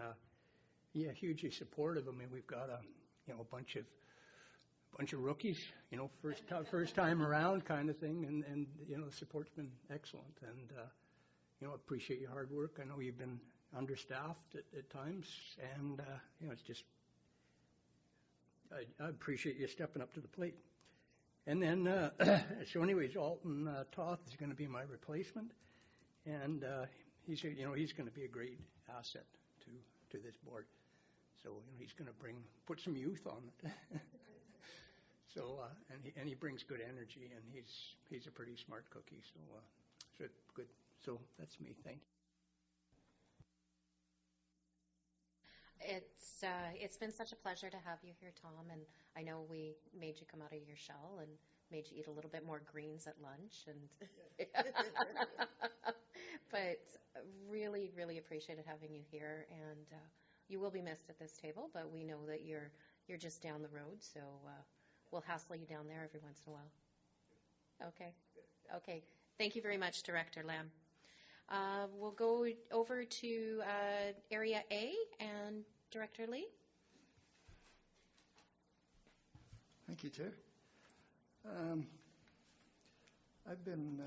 hugely supportive. I mean, we've got a bunch of rookies, first time around kind of thing, and the support's been excellent, and appreciate your hard work. I know you've been understaffed at times, and it's just I appreciate you stepping up to the plate. And then so anyways, Alton Toth is going to be my replacement, and he's going to be a great asset to this board. So he's going to put some youth on it. So and he brings good energy, and he's a pretty smart cookie. So good. So that's me. Thank you. It's been such a pleasure to have you here, Tom, and I know we made you come out of your shell and made you eat a little bit more greens at lunch, and but really, really appreciated having you here, and you will be missed at this table, but we know that you're just down the road, so we'll hassle you down there every once in a while. Okay. Thank you very much, Director Lamb. We'll go over to Area A and Director Lee. Thank you, Chair. I've been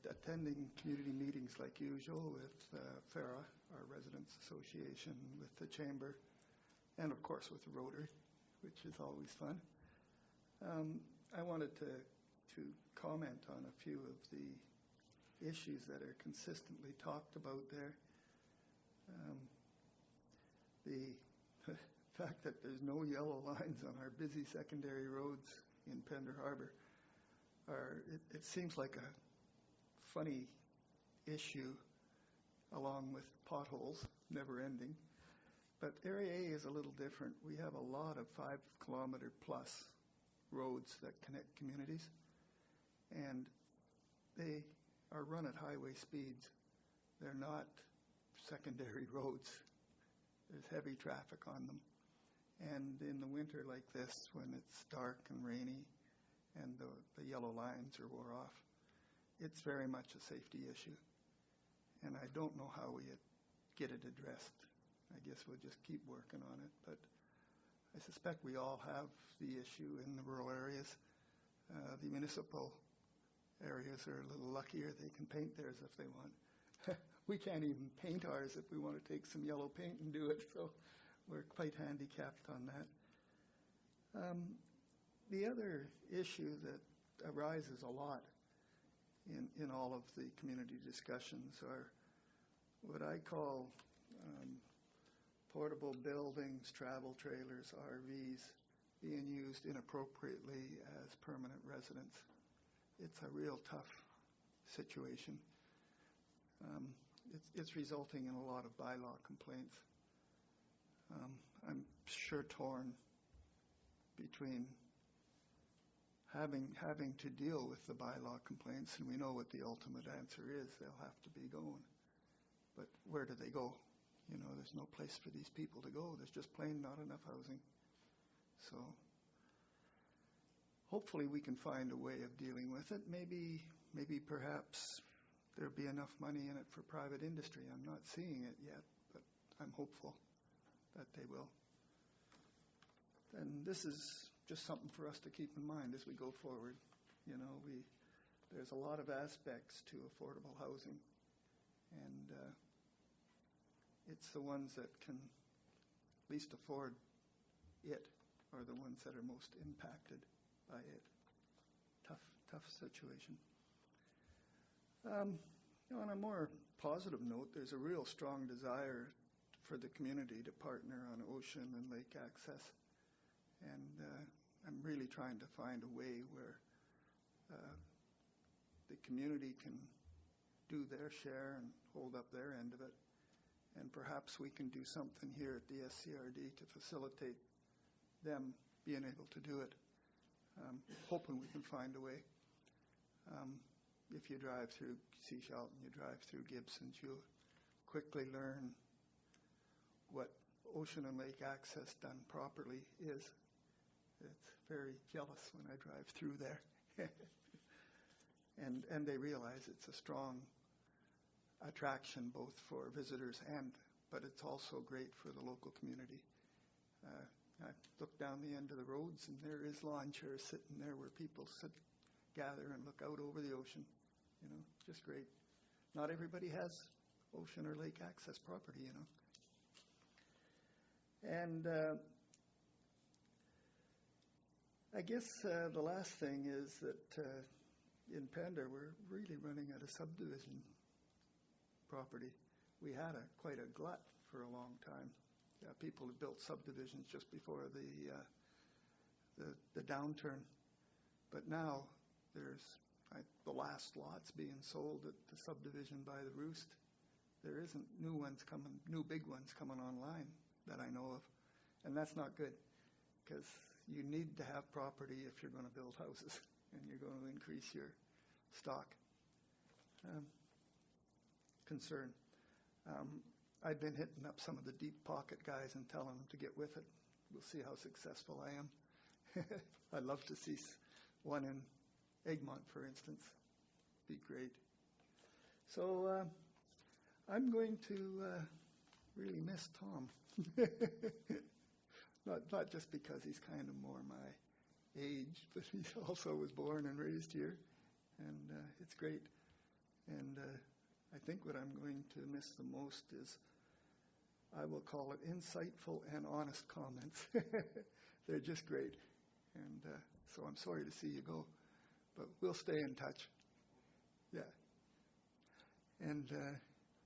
attending community meetings like usual with FARA, our Residents Association, with the Chamber, and of course with Rotary, which is always fun. I wanted to to comment on a few of the issues that are consistently talked about there. The fact that there's no yellow lines on our busy secondary roads in Pender Harbor it seems like a funny issue along with potholes, never ending. But Area A is a little different. We have a lot of 5-kilometer plus roads that connect communities, and they are run at highway speeds. They're not secondary roads. There's heavy traffic on them. And in the winter like this, when it's dark and rainy and the yellow lines are wore off, it's very much a safety issue. And I don't know how we get it addressed. I guess we'll just keep working on it. But I suspect we all have the issue in the rural areas. The municipal areas are a little luckier. They can paint theirs if they want. We can't even paint ours if we want to take some yellow paint and do it. So we're quite handicapped on that. The other issue that arises a lot in all of the community discussions are what I call portable buildings, travel trailers, RVs being used inappropriately as permanent residence. It's a real tough situation. It's resulting in a lot of bylaw complaints. I'm sure torn between having to deal with the bylaw complaints, and we know what the ultimate answer is. They'll have to be going. But where do they go? You know, there's no place for these people to go. There's just plain not enough housing. So hopefully we can find a way of dealing with it. Maybe perhaps there'll be enough money in it for private industry. I'm not seeing it yet, but I'm hopeful that they will. And this is just something for us to keep in mind as we go forward. You know, there's a lot of aspects to affordable housing, and it's the ones that can least afford it are the ones that are most impacted by it. Tough situation. On a more positive note, there's a real strong desire for the community to partner on ocean and lake access. And I'm really trying to find a way where the community can do their share and hold up their end of it. And perhaps we can do something here at the SCRD to facilitate them being able to do it. Hoping we can find a way. If you drive through Seashelt and you drive through Gibsons, you'll quickly learn what ocean and lake access done properly is. It's very jealous when I drive through there. And they realize it's a strong attraction both for visitors but it's also great for the local community. I look down the end of the roads and there is lawn chairs sitting there where people gather and look out over the ocean. You know, just great. Not everybody has ocean or lake access property, you know. And I guess the last thing is that in Pender we're really running out of subdivision property. We had quite a glut for a long time. People had built subdivisions just before the downturn, but now there's the last lots being sold at the subdivision by the Roost. There isn't new big ones coming online that I know of, and that's not good because you need to have property if you're going to build houses and you're going to increase your stock. Concern. I've been hitting up some of the deep pocket guys and telling them to get with it. We'll see how successful I am. I'd love to see one in Egmont, for instance. Be great. So I'm going to really miss Tom. Not just because he's kind of more my age, but he also was born and raised here, and it's great. And I think what I'm going to miss the most is, I will call it insightful and honest comments. They're just great. And so I'm sorry to see you go, but we'll stay in touch. Yeah. And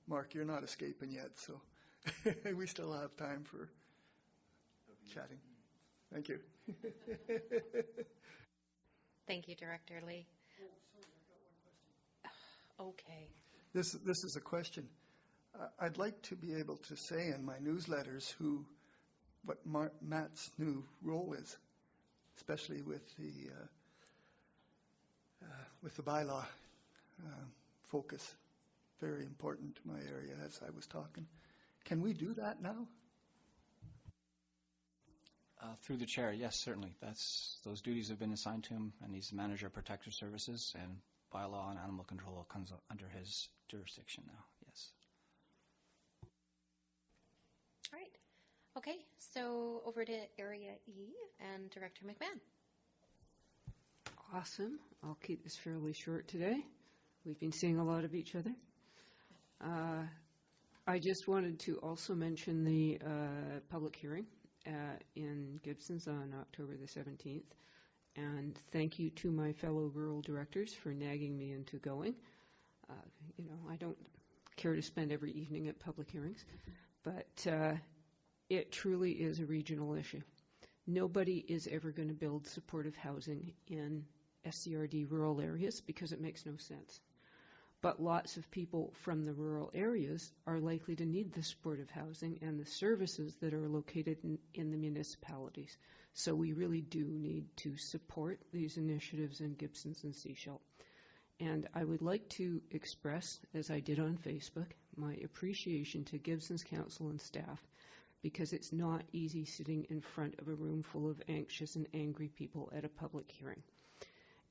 Mark, you're not escaping yet, so we still have time for chatting. Thank you. Thank you, Director Lee. Okay. This is a question. I'd like to be able to say in my newsletters what Matt's new role is, especially with the bylaw focus. Very important to my area, as I was talking. Can we do that now? Through the chair, yes, certainly. Those duties have been assigned to him, and he's the manager of protective services, and bylaw and animal control comes under his jurisdiction now, yes. All right. Okay, so over to Area E and Director McMahon. Awesome. I'll keep this fairly short today. We've been seeing a lot of each other. I just wanted to also mention the public hearing in Gibson's on October the 17th. And thank you to my fellow rural directors for nagging me into going. I don't care to spend every evening at public hearings, but it truly is a regional issue. Nobody is ever going to build supportive housing in SCRD rural areas because it makes no sense. But lots of people from the rural areas are likely to need the supportive housing and the services that are located in the municipalities. So we really do need to support these initiatives in Gibsons and Sechelt. And I would like to express, as I did on Facebook, my appreciation to Gibsons Council and staff, because it's not easy sitting in front of a room full of anxious and angry people at a public hearing.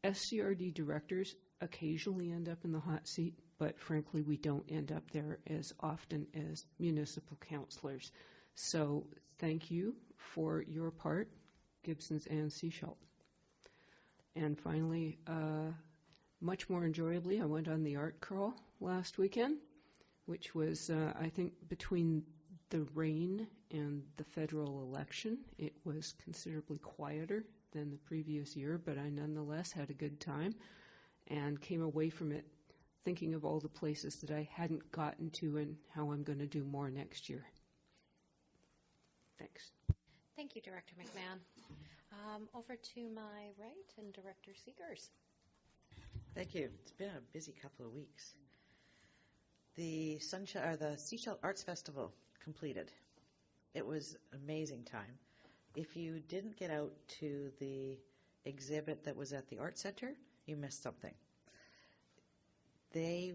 SCRD directors occasionally end up in the hot seat, but frankly, we don't end up there as often as municipal councillors. So thank you for your part, Gibsons and Sechelt. And finally, much more enjoyably, I went on the art crawl last weekend, which was, I think, between the rain and the federal election, it was considerably quieter than the previous year, but I nonetheless had a good time and came away from it thinking of all the places that I hadn't gotten to and how I'm going to do more next year. Thanks. Thank you, Director McMahon. Over to my right and Director Seegers. Thank you. It's been a busy couple of weeks. The Sechelt Arts Festival completed. It was an amazing time. If you didn't get out to the exhibit that was at the Art Center, you missed something. They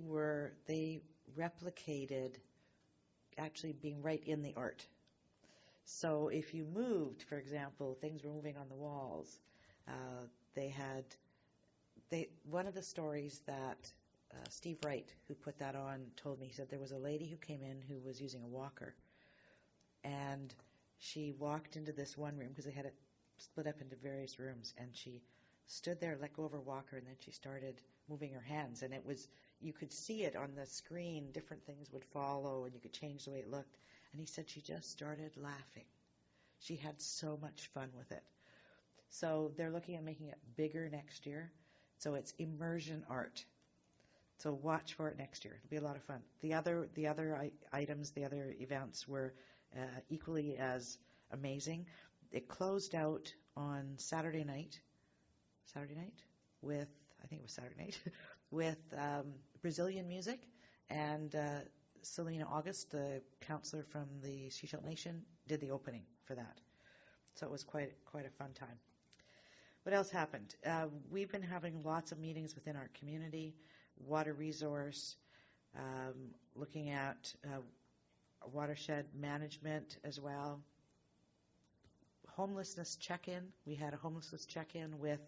replicated actually being right in the art. So if you moved, for example, things were moving on the walls. One of the stories that Steve Wright, who put that on, told me, he said there was a lady who came in who was using a walker. And she walked into this one room because they had it split up into various rooms, and she stood there, let go of her walker, and then she started moving her hands. And you could see it on the screen, different things would follow, and you could change the way it looked. And he said she just started laughing. She had so much fun with it. So they're looking at making it bigger next year. So it's immersion art. So watch for it next year. It'll be a lot of fun. The other items, the other events were equally as amazing. It closed out on Saturday night with, I think it was Saturday night, with Brazilian music, and Selena August, the councillor from the Sechelt Nation, did the opening for that. So it was quite a fun time. What else happened? We've been having lots of meetings within our community, water resource, looking at watershed management as well. Homelessness check-in. We had a homelessness check-in with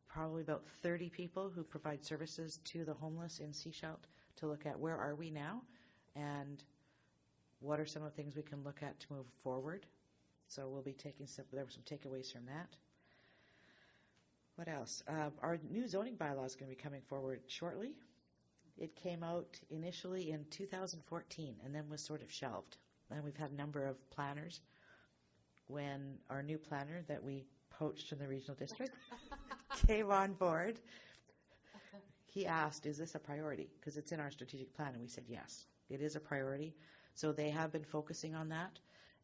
probably about 30 people who provide services to the homeless in Sechelt to look at where are we now and what are some of the things we can look at to move forward. So we'll be there were some takeaways from that. What else? Our new zoning bylaw is going to be coming forward shortly. It came out initially in 2014 and then was sort of shelved. And we've had a number of planners. When our new planner that we poached from the regional district came on board, he asked, is this a priority? Because it's in our strategic plan. And we said, yes, it is a priority. So they have been focusing on that.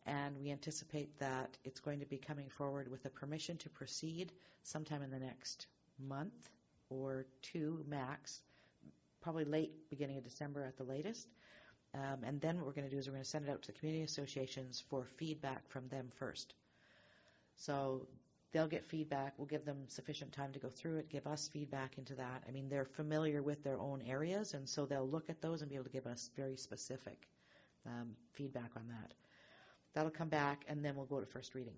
And we anticipate that it's going to be coming forward with a permission to proceed sometime in the next month or two max, probably late, beginning of December at the latest. And then what we're going to do is we're going to send it out to the community associations for feedback from them first. So they'll get feedback. We'll give them sufficient time to go through it, give us feedback into that. I mean, they're familiar with their own areas, and so they'll look at those and be able to give us very specific feedback on that. That'll come back, and then we'll go to first reading.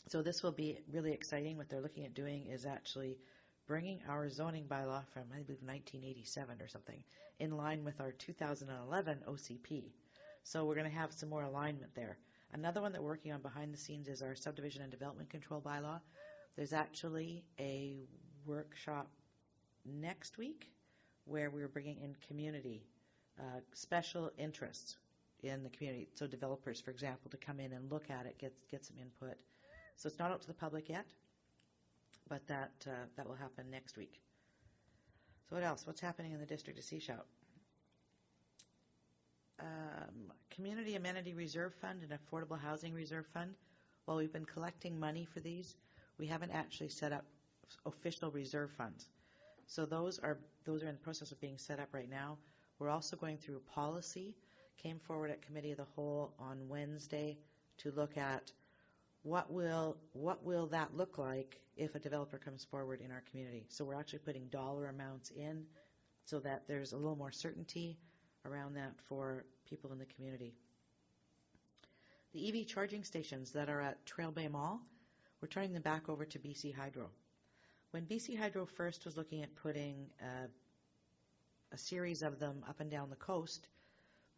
So this will be really exciting. What they're looking at doing is actually bringing our zoning bylaw from, I believe, 1987 or something, in line with our 2011 OCP. So we're going to have some more alignment there. Another one that we're working on behind the scenes is our subdivision and development control bylaw. There's actually a workshop next week where we're bringing in community, special interests in the community. So developers, for example, to come in and look at it, get some input. So it's not out to the public yet, but that will happen next week. So what else? What's happening in the district of Sechelt? Community Amenity Reserve Fund and Affordable Housing Reserve Fund. While we've been collecting money for these, we haven't actually set up official reserve funds. So those are in the process of being set up right now. We're also going through a policy. Came forward at Committee of the Whole on Wednesday to look at what will that look like if a developer comes forward in our community. So we're actually putting dollar amounts in so that there's a little more certainty around that for people in the community. The EV charging stations that are at Trail Bay Mall, we're turning them back over to BC Hydro. When BC Hydro first was looking at putting a series of them up and down the coast,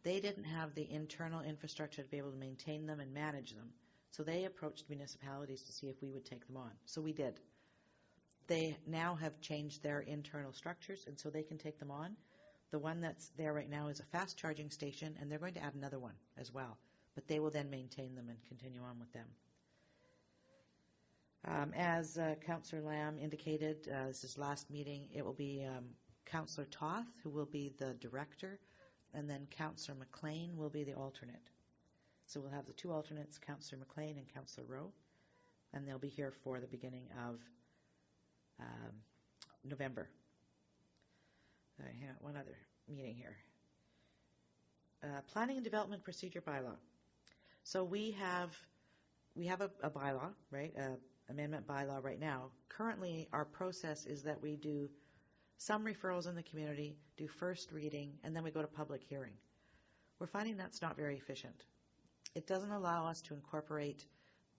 they didn't have the internal infrastructure to be able to maintain them and manage them. So they approached municipalities to see if we would take them on. So we did. They now have changed their internal structures, and so they can take them on. The one that's there right now is a fast charging station, and they're going to add another one as well. But they will then maintain them and continue on with them. As Councillor Lamb indicated, this is last meeting, it will be Councillor Toth, who will be the director, and then Councillor McLean will be the alternate. So we'll have the two alternates, Councillor McLean and Councillor Rowe, and they'll be here for the beginning of November. Hang on, one other meeting here. Planning and Development Procedure Bylaw. So we have a bylaw, right? Amendment bylaw right now. Currently, our process is that we do some referrals in the community, do first reading, and then we go to public hearing. We're finding that's not very efficient. It doesn't allow us to incorporate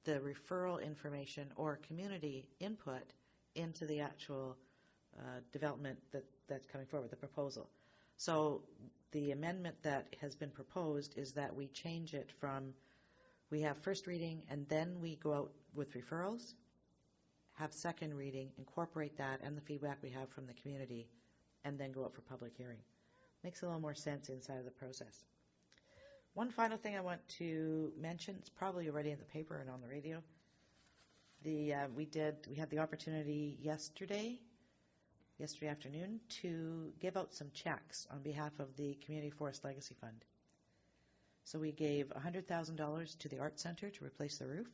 the referral information or community input into the actual development that's coming forward, the proposal. So the amendment that has been proposed is that we change it from, we have first reading and then we go out with referrals, have second reading, incorporate that and the feedback we have from the community, and then go out for public hearing. Makes a little more sense inside of the process. One final thing I want to mention, it's probably already in the paper and on the radio. We had the opportunity yesterday afternoon to give out some checks on behalf of the Community Forest Legacy Fund. So we gave $100,000 to the Art Center to replace the roof,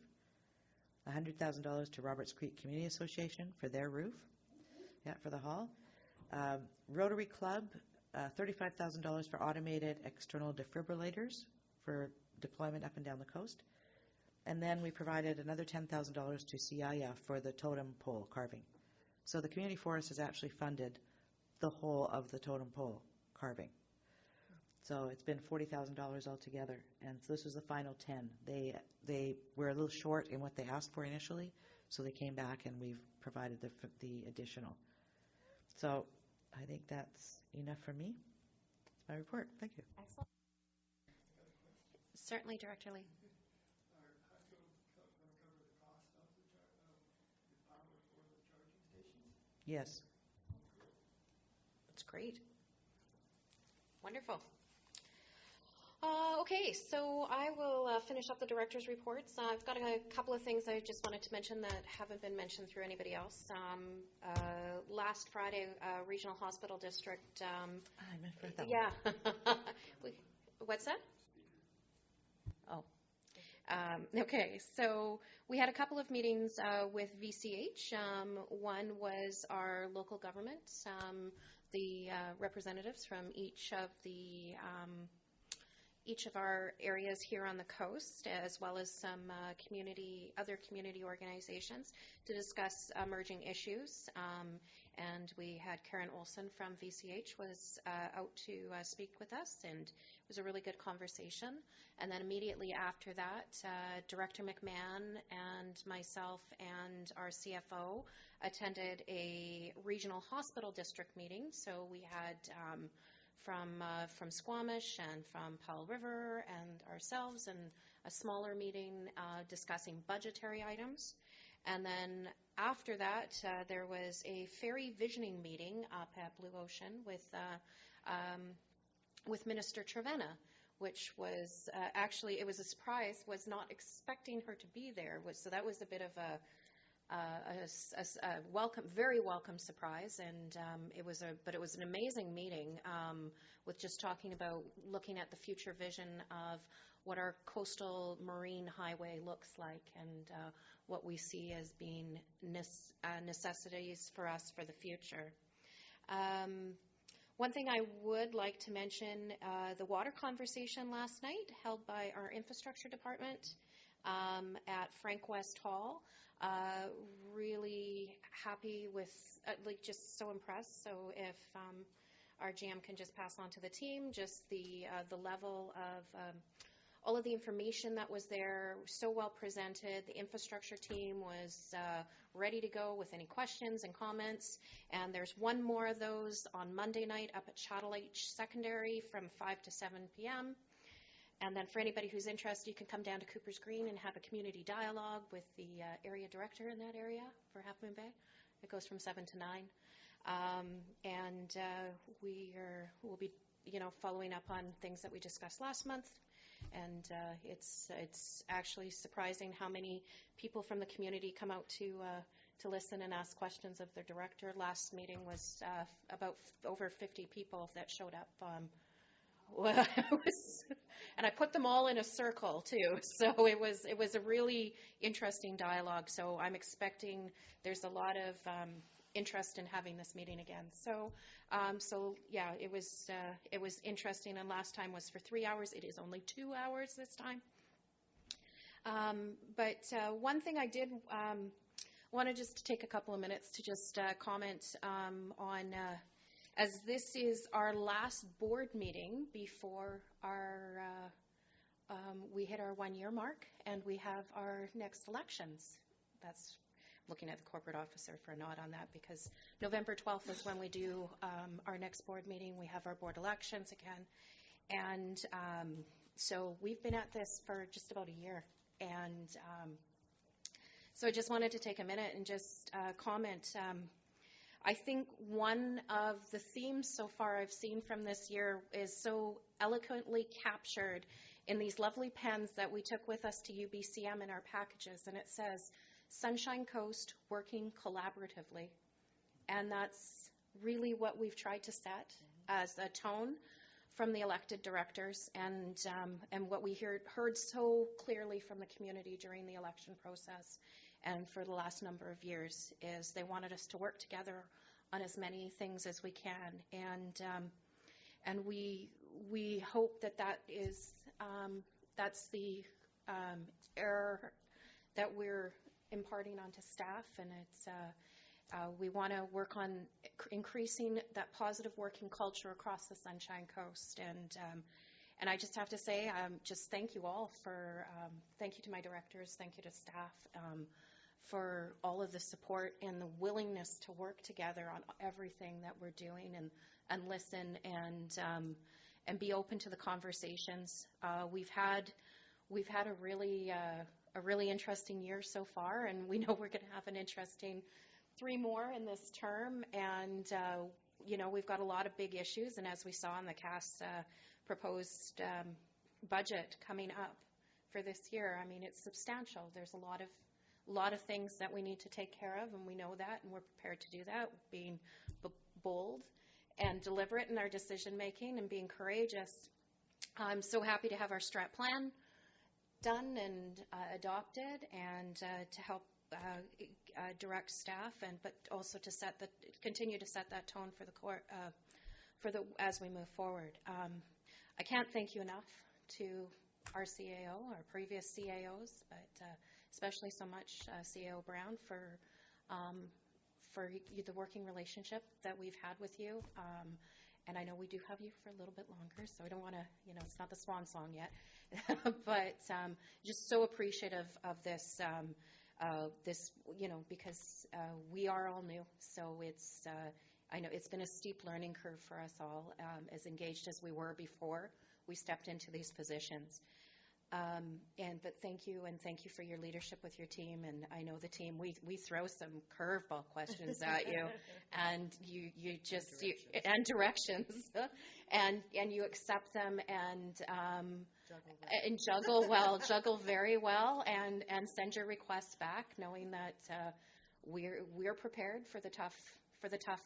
$100,000 to Roberts Creek Community Association for their roof, for the hall. Rotary Club, $35,000 for automated external defibrillators for deployment up and down the coast. And then we provided another $10,000 to CIA for the totem pole carving. So the community forest has actually funded the whole of the totem pole carving. So it's been $40,000 altogether, and so this was the final 10. They were a little short in what they asked for initially, so they came back and we've provided the additional. So I think that's enough for me. That's my report. Thank you. Excellent. Certainly, Director Lee. Yes. That's great. Wonderful. Okay, so I will finish up the director's reports. I've got a couple of things I just wanted to mention that haven't been mentioned through anybody else. Last Friday, Regional Hospital District. I meant for that one. Yeah. What's that? Oh. Okay, so we had a couple of meetings with VCH. One was our local government, the representatives from each of our areas here on the coast, as well as some other community organizations, to discuss emerging issues. And we had Karen Olson from VCH was out to speak with us, and it was a really good conversation. And then immediately after that, Director McMahon and myself and our CFO attended a regional hospital district meeting. So we had from Squamish and from Powell River and ourselves, and a smaller meeting discussing budgetary items. And then after that, there was a ferry visioning meeting up at Blue Ocean with Minister Trevena, which was actually, it was a surprise, was not expecting her to be there. So that was a bit of a welcome, very welcome surprise, and it was an amazing meeting with just talking about looking at the future vision of what our coastal marine highway looks like, and what we see as being necessities for us for the future. One thing I would like to mention, the water conversation last night held by our infrastructure department at Frank West Hall. Really happy with, just so impressed. So if our GM can just pass on to the team, just the level of all of the information that was there, so well presented. The infrastructure team was ready to go with any questions and comments. And there's one more of those on Monday night up at Chattel H Secondary from 5 to 7 p.m. And then for anybody who's interested, you can come down to Cooper's Green and have a community dialogue with the area director in that area for Half Moon Bay. It goes from 7 to 9. And we'll be, following up on things that we discussed last month. And it's actually surprising how many people from the community come out to listen and ask questions of their director. Last meeting was about over 50 people that showed up. And I put them all in a circle too. So it was a really interesting dialogue. So I'm expecting there's a lot of interest in having this meeting again. So yeah, it was interesting. And last time was for 3 hours. It is only 2 hours this time. But one thing I did want to just take a couple of minutes to just comment on. As this is our last board meeting before we hit our 1-year mark, and we have our next elections. That's looking at the corporate officer for a nod on that, because November 12th is when we do our next board meeting. We have our board elections again. And so we've been at this for just about a year. And so I just wanted to take a minute and just comment. I think one of the themes so far I've seen from this year is so eloquently captured in these lovely pens that we took with us to UBCM in our packages, and it says, Sunshine Coast working collaboratively. And that's really what we've tried to set as a tone from the elected directors, and what we heard so clearly from the community during the election process. And for the last number of years, is they wanted us to work together on as many things as we can, and we hope that is that's the error that we're imparting onto staff, and it's we want to work on increasing that positive working culture across the Sunshine Coast, and I just have to say, just thank you all for thank you to my directors, thank you to staff. For all of the support and the willingness to work together on everything that we're doing, and listen and be open to the conversations. We've had a really interesting year so far, and we know we're going to have an interesting 3 more in this term. And we've got a lot of big issues, and as we saw in the CAS proposed budget coming up for this year. I mean, it's substantial. There's a lot of things that we need to take care of, and we know that, and we're prepared to do that, being bold and deliberate in our decision making and being courageous. I'm so happy to have our strat plan done and adopted, and to help direct staff, but also to continue to set that tone for the court as we move forward. I can't thank you enough to our CAO, our previous CAOs, but especially so much CAO Brown for the working relationship that we've had with you. And I know we do have you for a little bit longer, so I don't want to, it's not the swan song yet. But just so appreciative of this, because we are all new. So I know it's been a steep learning curve for us all, as engaged as we were before we stepped into these positions. But thank you, and thank you for your leadership with your team. And I know the team, we throw some curveball questions at you, and you and directions, and you accept them and juggle very well, and send your requests back, knowing that we're prepared for the tough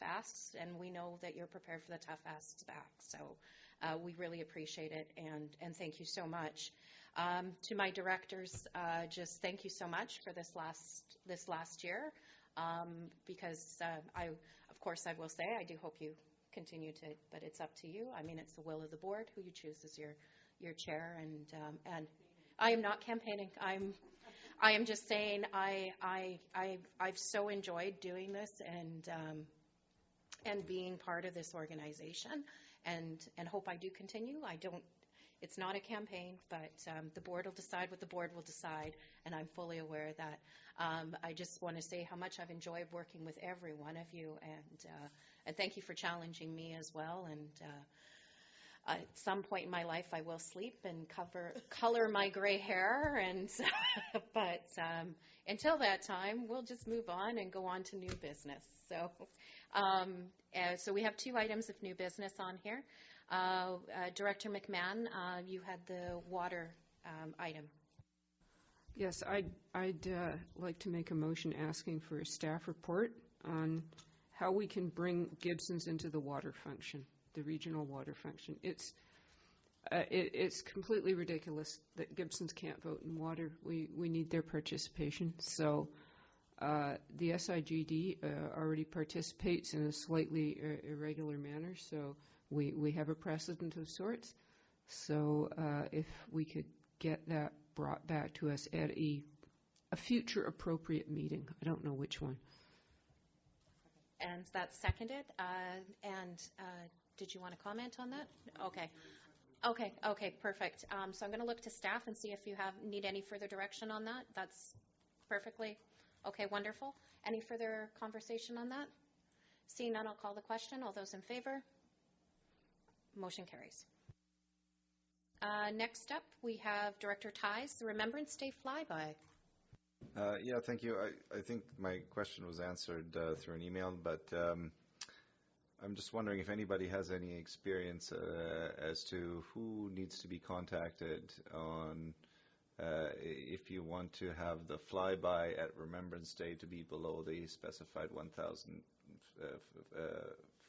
asks, and we know that you're prepared for the tough asks back. So we really appreciate it, and thank you so much. To my directors, just thank you so much for this last year, because of course I will say, I do hope you continue to, but it's up to you. I mean, it's the will of the board who you choose as your chair, and I am not campaigning. I am just saying I've so enjoyed doing this and being part of this organization, and hope I do continue. It's not a campaign, but the board will decide what the board will decide, and I'm fully aware of that. I just want to say how much I've enjoyed working with every one of you, and thank you for challenging me as well. And at some point in my life, I will sleep and color my gray hair, but until that time, we'll just move on and go on to new business. So we have 2 items of new business on here. Director McMahon, you had the water item. Yes, I'd like to make a motion asking for a staff report on how we can bring Gibson's into the water function, the regional water function. It's completely ridiculous that Gibson's can't vote in water. We need their participation. So the SIGD already participates in a slightly irregular manner, so we have a precedent of sorts. So if we could get that brought back to us at a future appropriate meeting. I don't know which one. And that's seconded. And did you want to comment on that? Okay, perfect. So I'm going to look to staff and see if you need any further direction on that. That's perfectly okay, wonderful. Any further conversation on that? Seeing none, I'll call the question. All those in favor? Motion carries. Next up, we have Director Ties, the Remembrance Day flyby. Yeah, thank you. I think my question was answered through an email, but I'm just wondering if anybody has any experience as to who needs to be contacted on if you want to have the flyby at Remembrance Day to be below the specified 1,000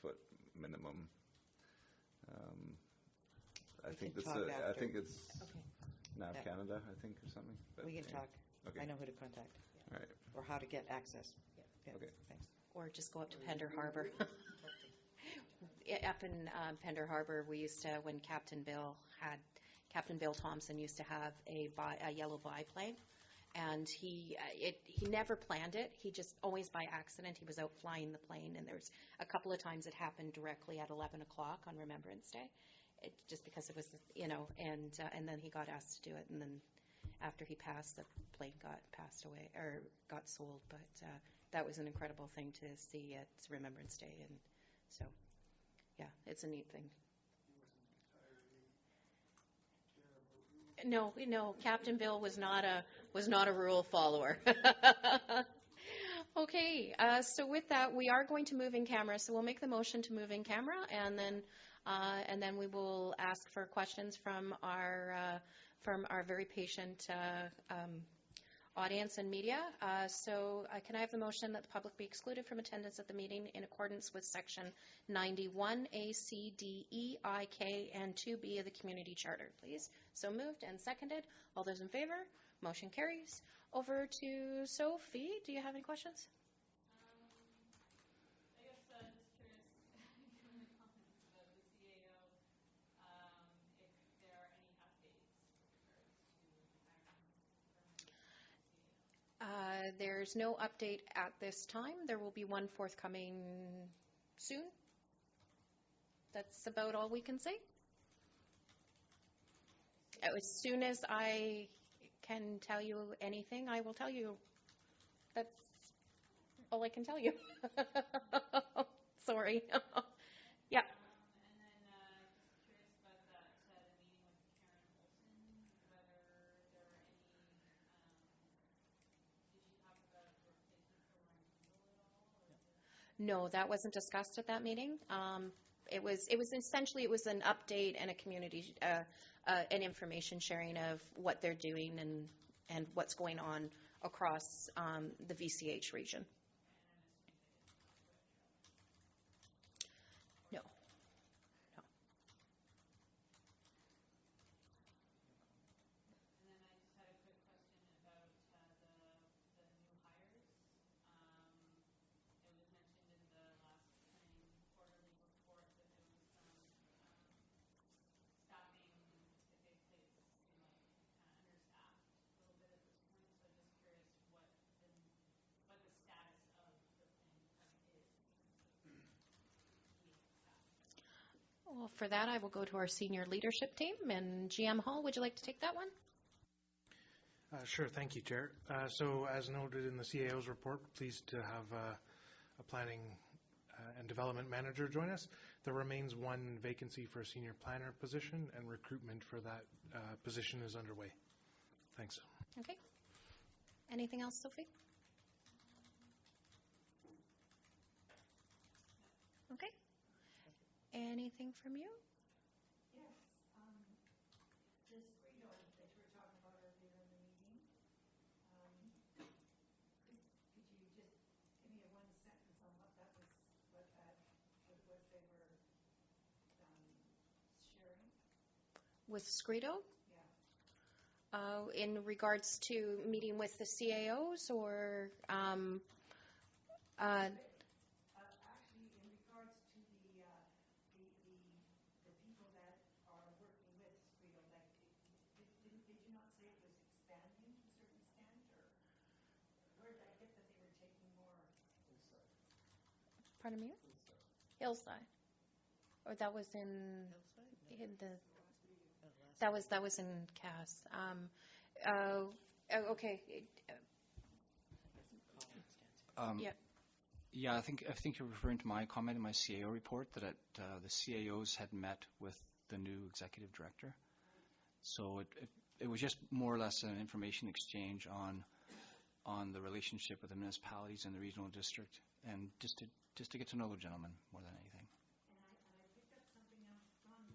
foot minimum. I think it's NAV Canada, I think, or something. But we can talk. Okay. I know who to contact. All right. Or how to get access. Yeah. Okay. Thanks. Or just go up to Pender Harbor. Up in Pender Harbor, we used to, when Captain Bill Thompson used to have a yellow biplane, and he never planned it. He just always by accident, he was out flying the plane, and there's a couple of times it happened directly at 11 o'clock on Remembrance Day, just because it was, and then he got asked to do it, and then after he passed, the plane passed away or got sold. But that was an incredible thing to see at Remembrance Day, and so yeah, it's a neat thing. No, Captain Bill was not a rule follower. Okay, so with that, we are going to move in camera, so we'll make the motion to move in camera, and then we will ask for questions from our very patient audience and media. So can I have the motion that the public be excluded from attendance at the meeting in accordance with Section 91A, C, D, E, I, K, and 2B of the Community Charter, please? So moved and seconded. All those in favor? Motion carries. Over to Sophie. Do you have any questions? I guess just curious, given the comments about the CAO, if there are any updates with regards to hiring permanent CAO. There's no update at this time. There will be one forthcoming soon. That's about all we can say. As soon as I can tell you anything, I will tell you. That's all I can tell you. Sorry. Yeah. And then just curious about that the meeting with Karen Olson, whether there were any, did she talk about a replacement for Lauren Kendall at all? No, that wasn't discussed at that meeting. It was essentially an update and a community, an information sharing of what they're doing and what's going on across the VCH region. No. No. And then I just had a quick question about the new hires. It was mentioned in the last planning quarterly report that there was some staffing, if they seem like kind of understaffed a little bit at this point. So I'm just curious what the status of the planning department is in terms of meeting staff. Well, for that, I will go to our senior leadership team. And GM Hall, would you like to take that one? Sure, thank you, Chair. So as noted in the CAO's report, pleased to have a planning and development manager join us. There remains one vacancy for a senior planner position, and recruitment for that position is underway. Thanks. Okay. Anything else, Sophie? Okay. Anything from you? Yes. This Greedo that you were talking about earlier in the meeting, could you just give me a one sentence on what they were sharing? With Scredo? Yeah. In regards to meeting with the CAOs or Actually, in regards to the people that are working with Scredo, like, did you not say it was expanding to a certain extent, or where did I get that they were taking more? pardon me? Hillside. Or that was in the that was in Cass. Okay. Yeah. Yeah, I think you're referring to my comment in my CAO report that the CAOs had met with the new executive director. So it was just more or less an information exchange on the relationship with the municipalities and the regional district, and just to get to know the gentleman more than anything. And I picked up something else from that.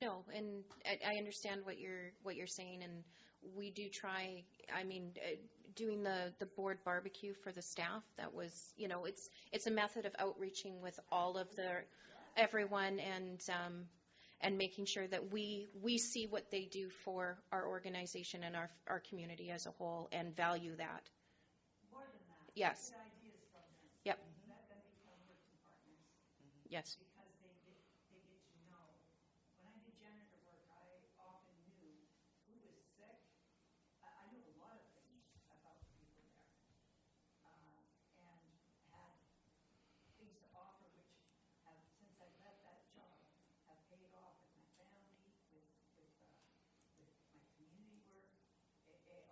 No, and I understand what you're saying, and we do try. I mean, doing the board barbecue for the staff, that was, it's a method of outreaching with all of everyone, and making sure that we see what they do for our organization and our community as a whole, and value that. More than that. Yes. Good ideas from them. Yep. Let them become working partners. Yes. Because they get to know. When I did janitor work, I often knew who was sick. I knew a lot of things about the people there, and had things to offer which have, since I left that job, have paid off with my family, with my community work.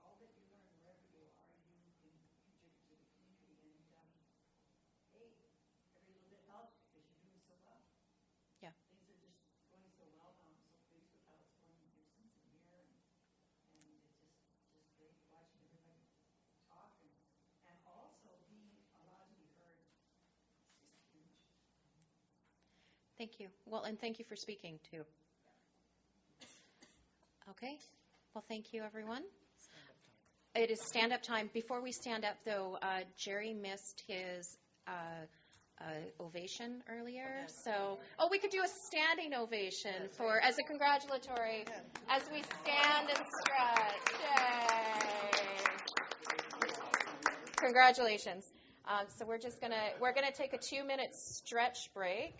All that you learn wherever you are, you can contribute to the community. And hey, every little bit helps because you're doing so well. Yeah. Things are just going so well now. I'm so pleased with how it's going in Gibson's and here, and it's just great watching everybody talk, and also being allowed to be heard. It's just huge. Thank you. Well, and thank you for speaking, too. Okay. Well, thank you, everyone. It is stand-up time. Before we stand up, though, Jerry missed his ovation earlier. So, we could do a standing ovation as a congratulatory, as we stand and stretch. Yay! Congratulations. So we're gonna take a 2-minute stretch break.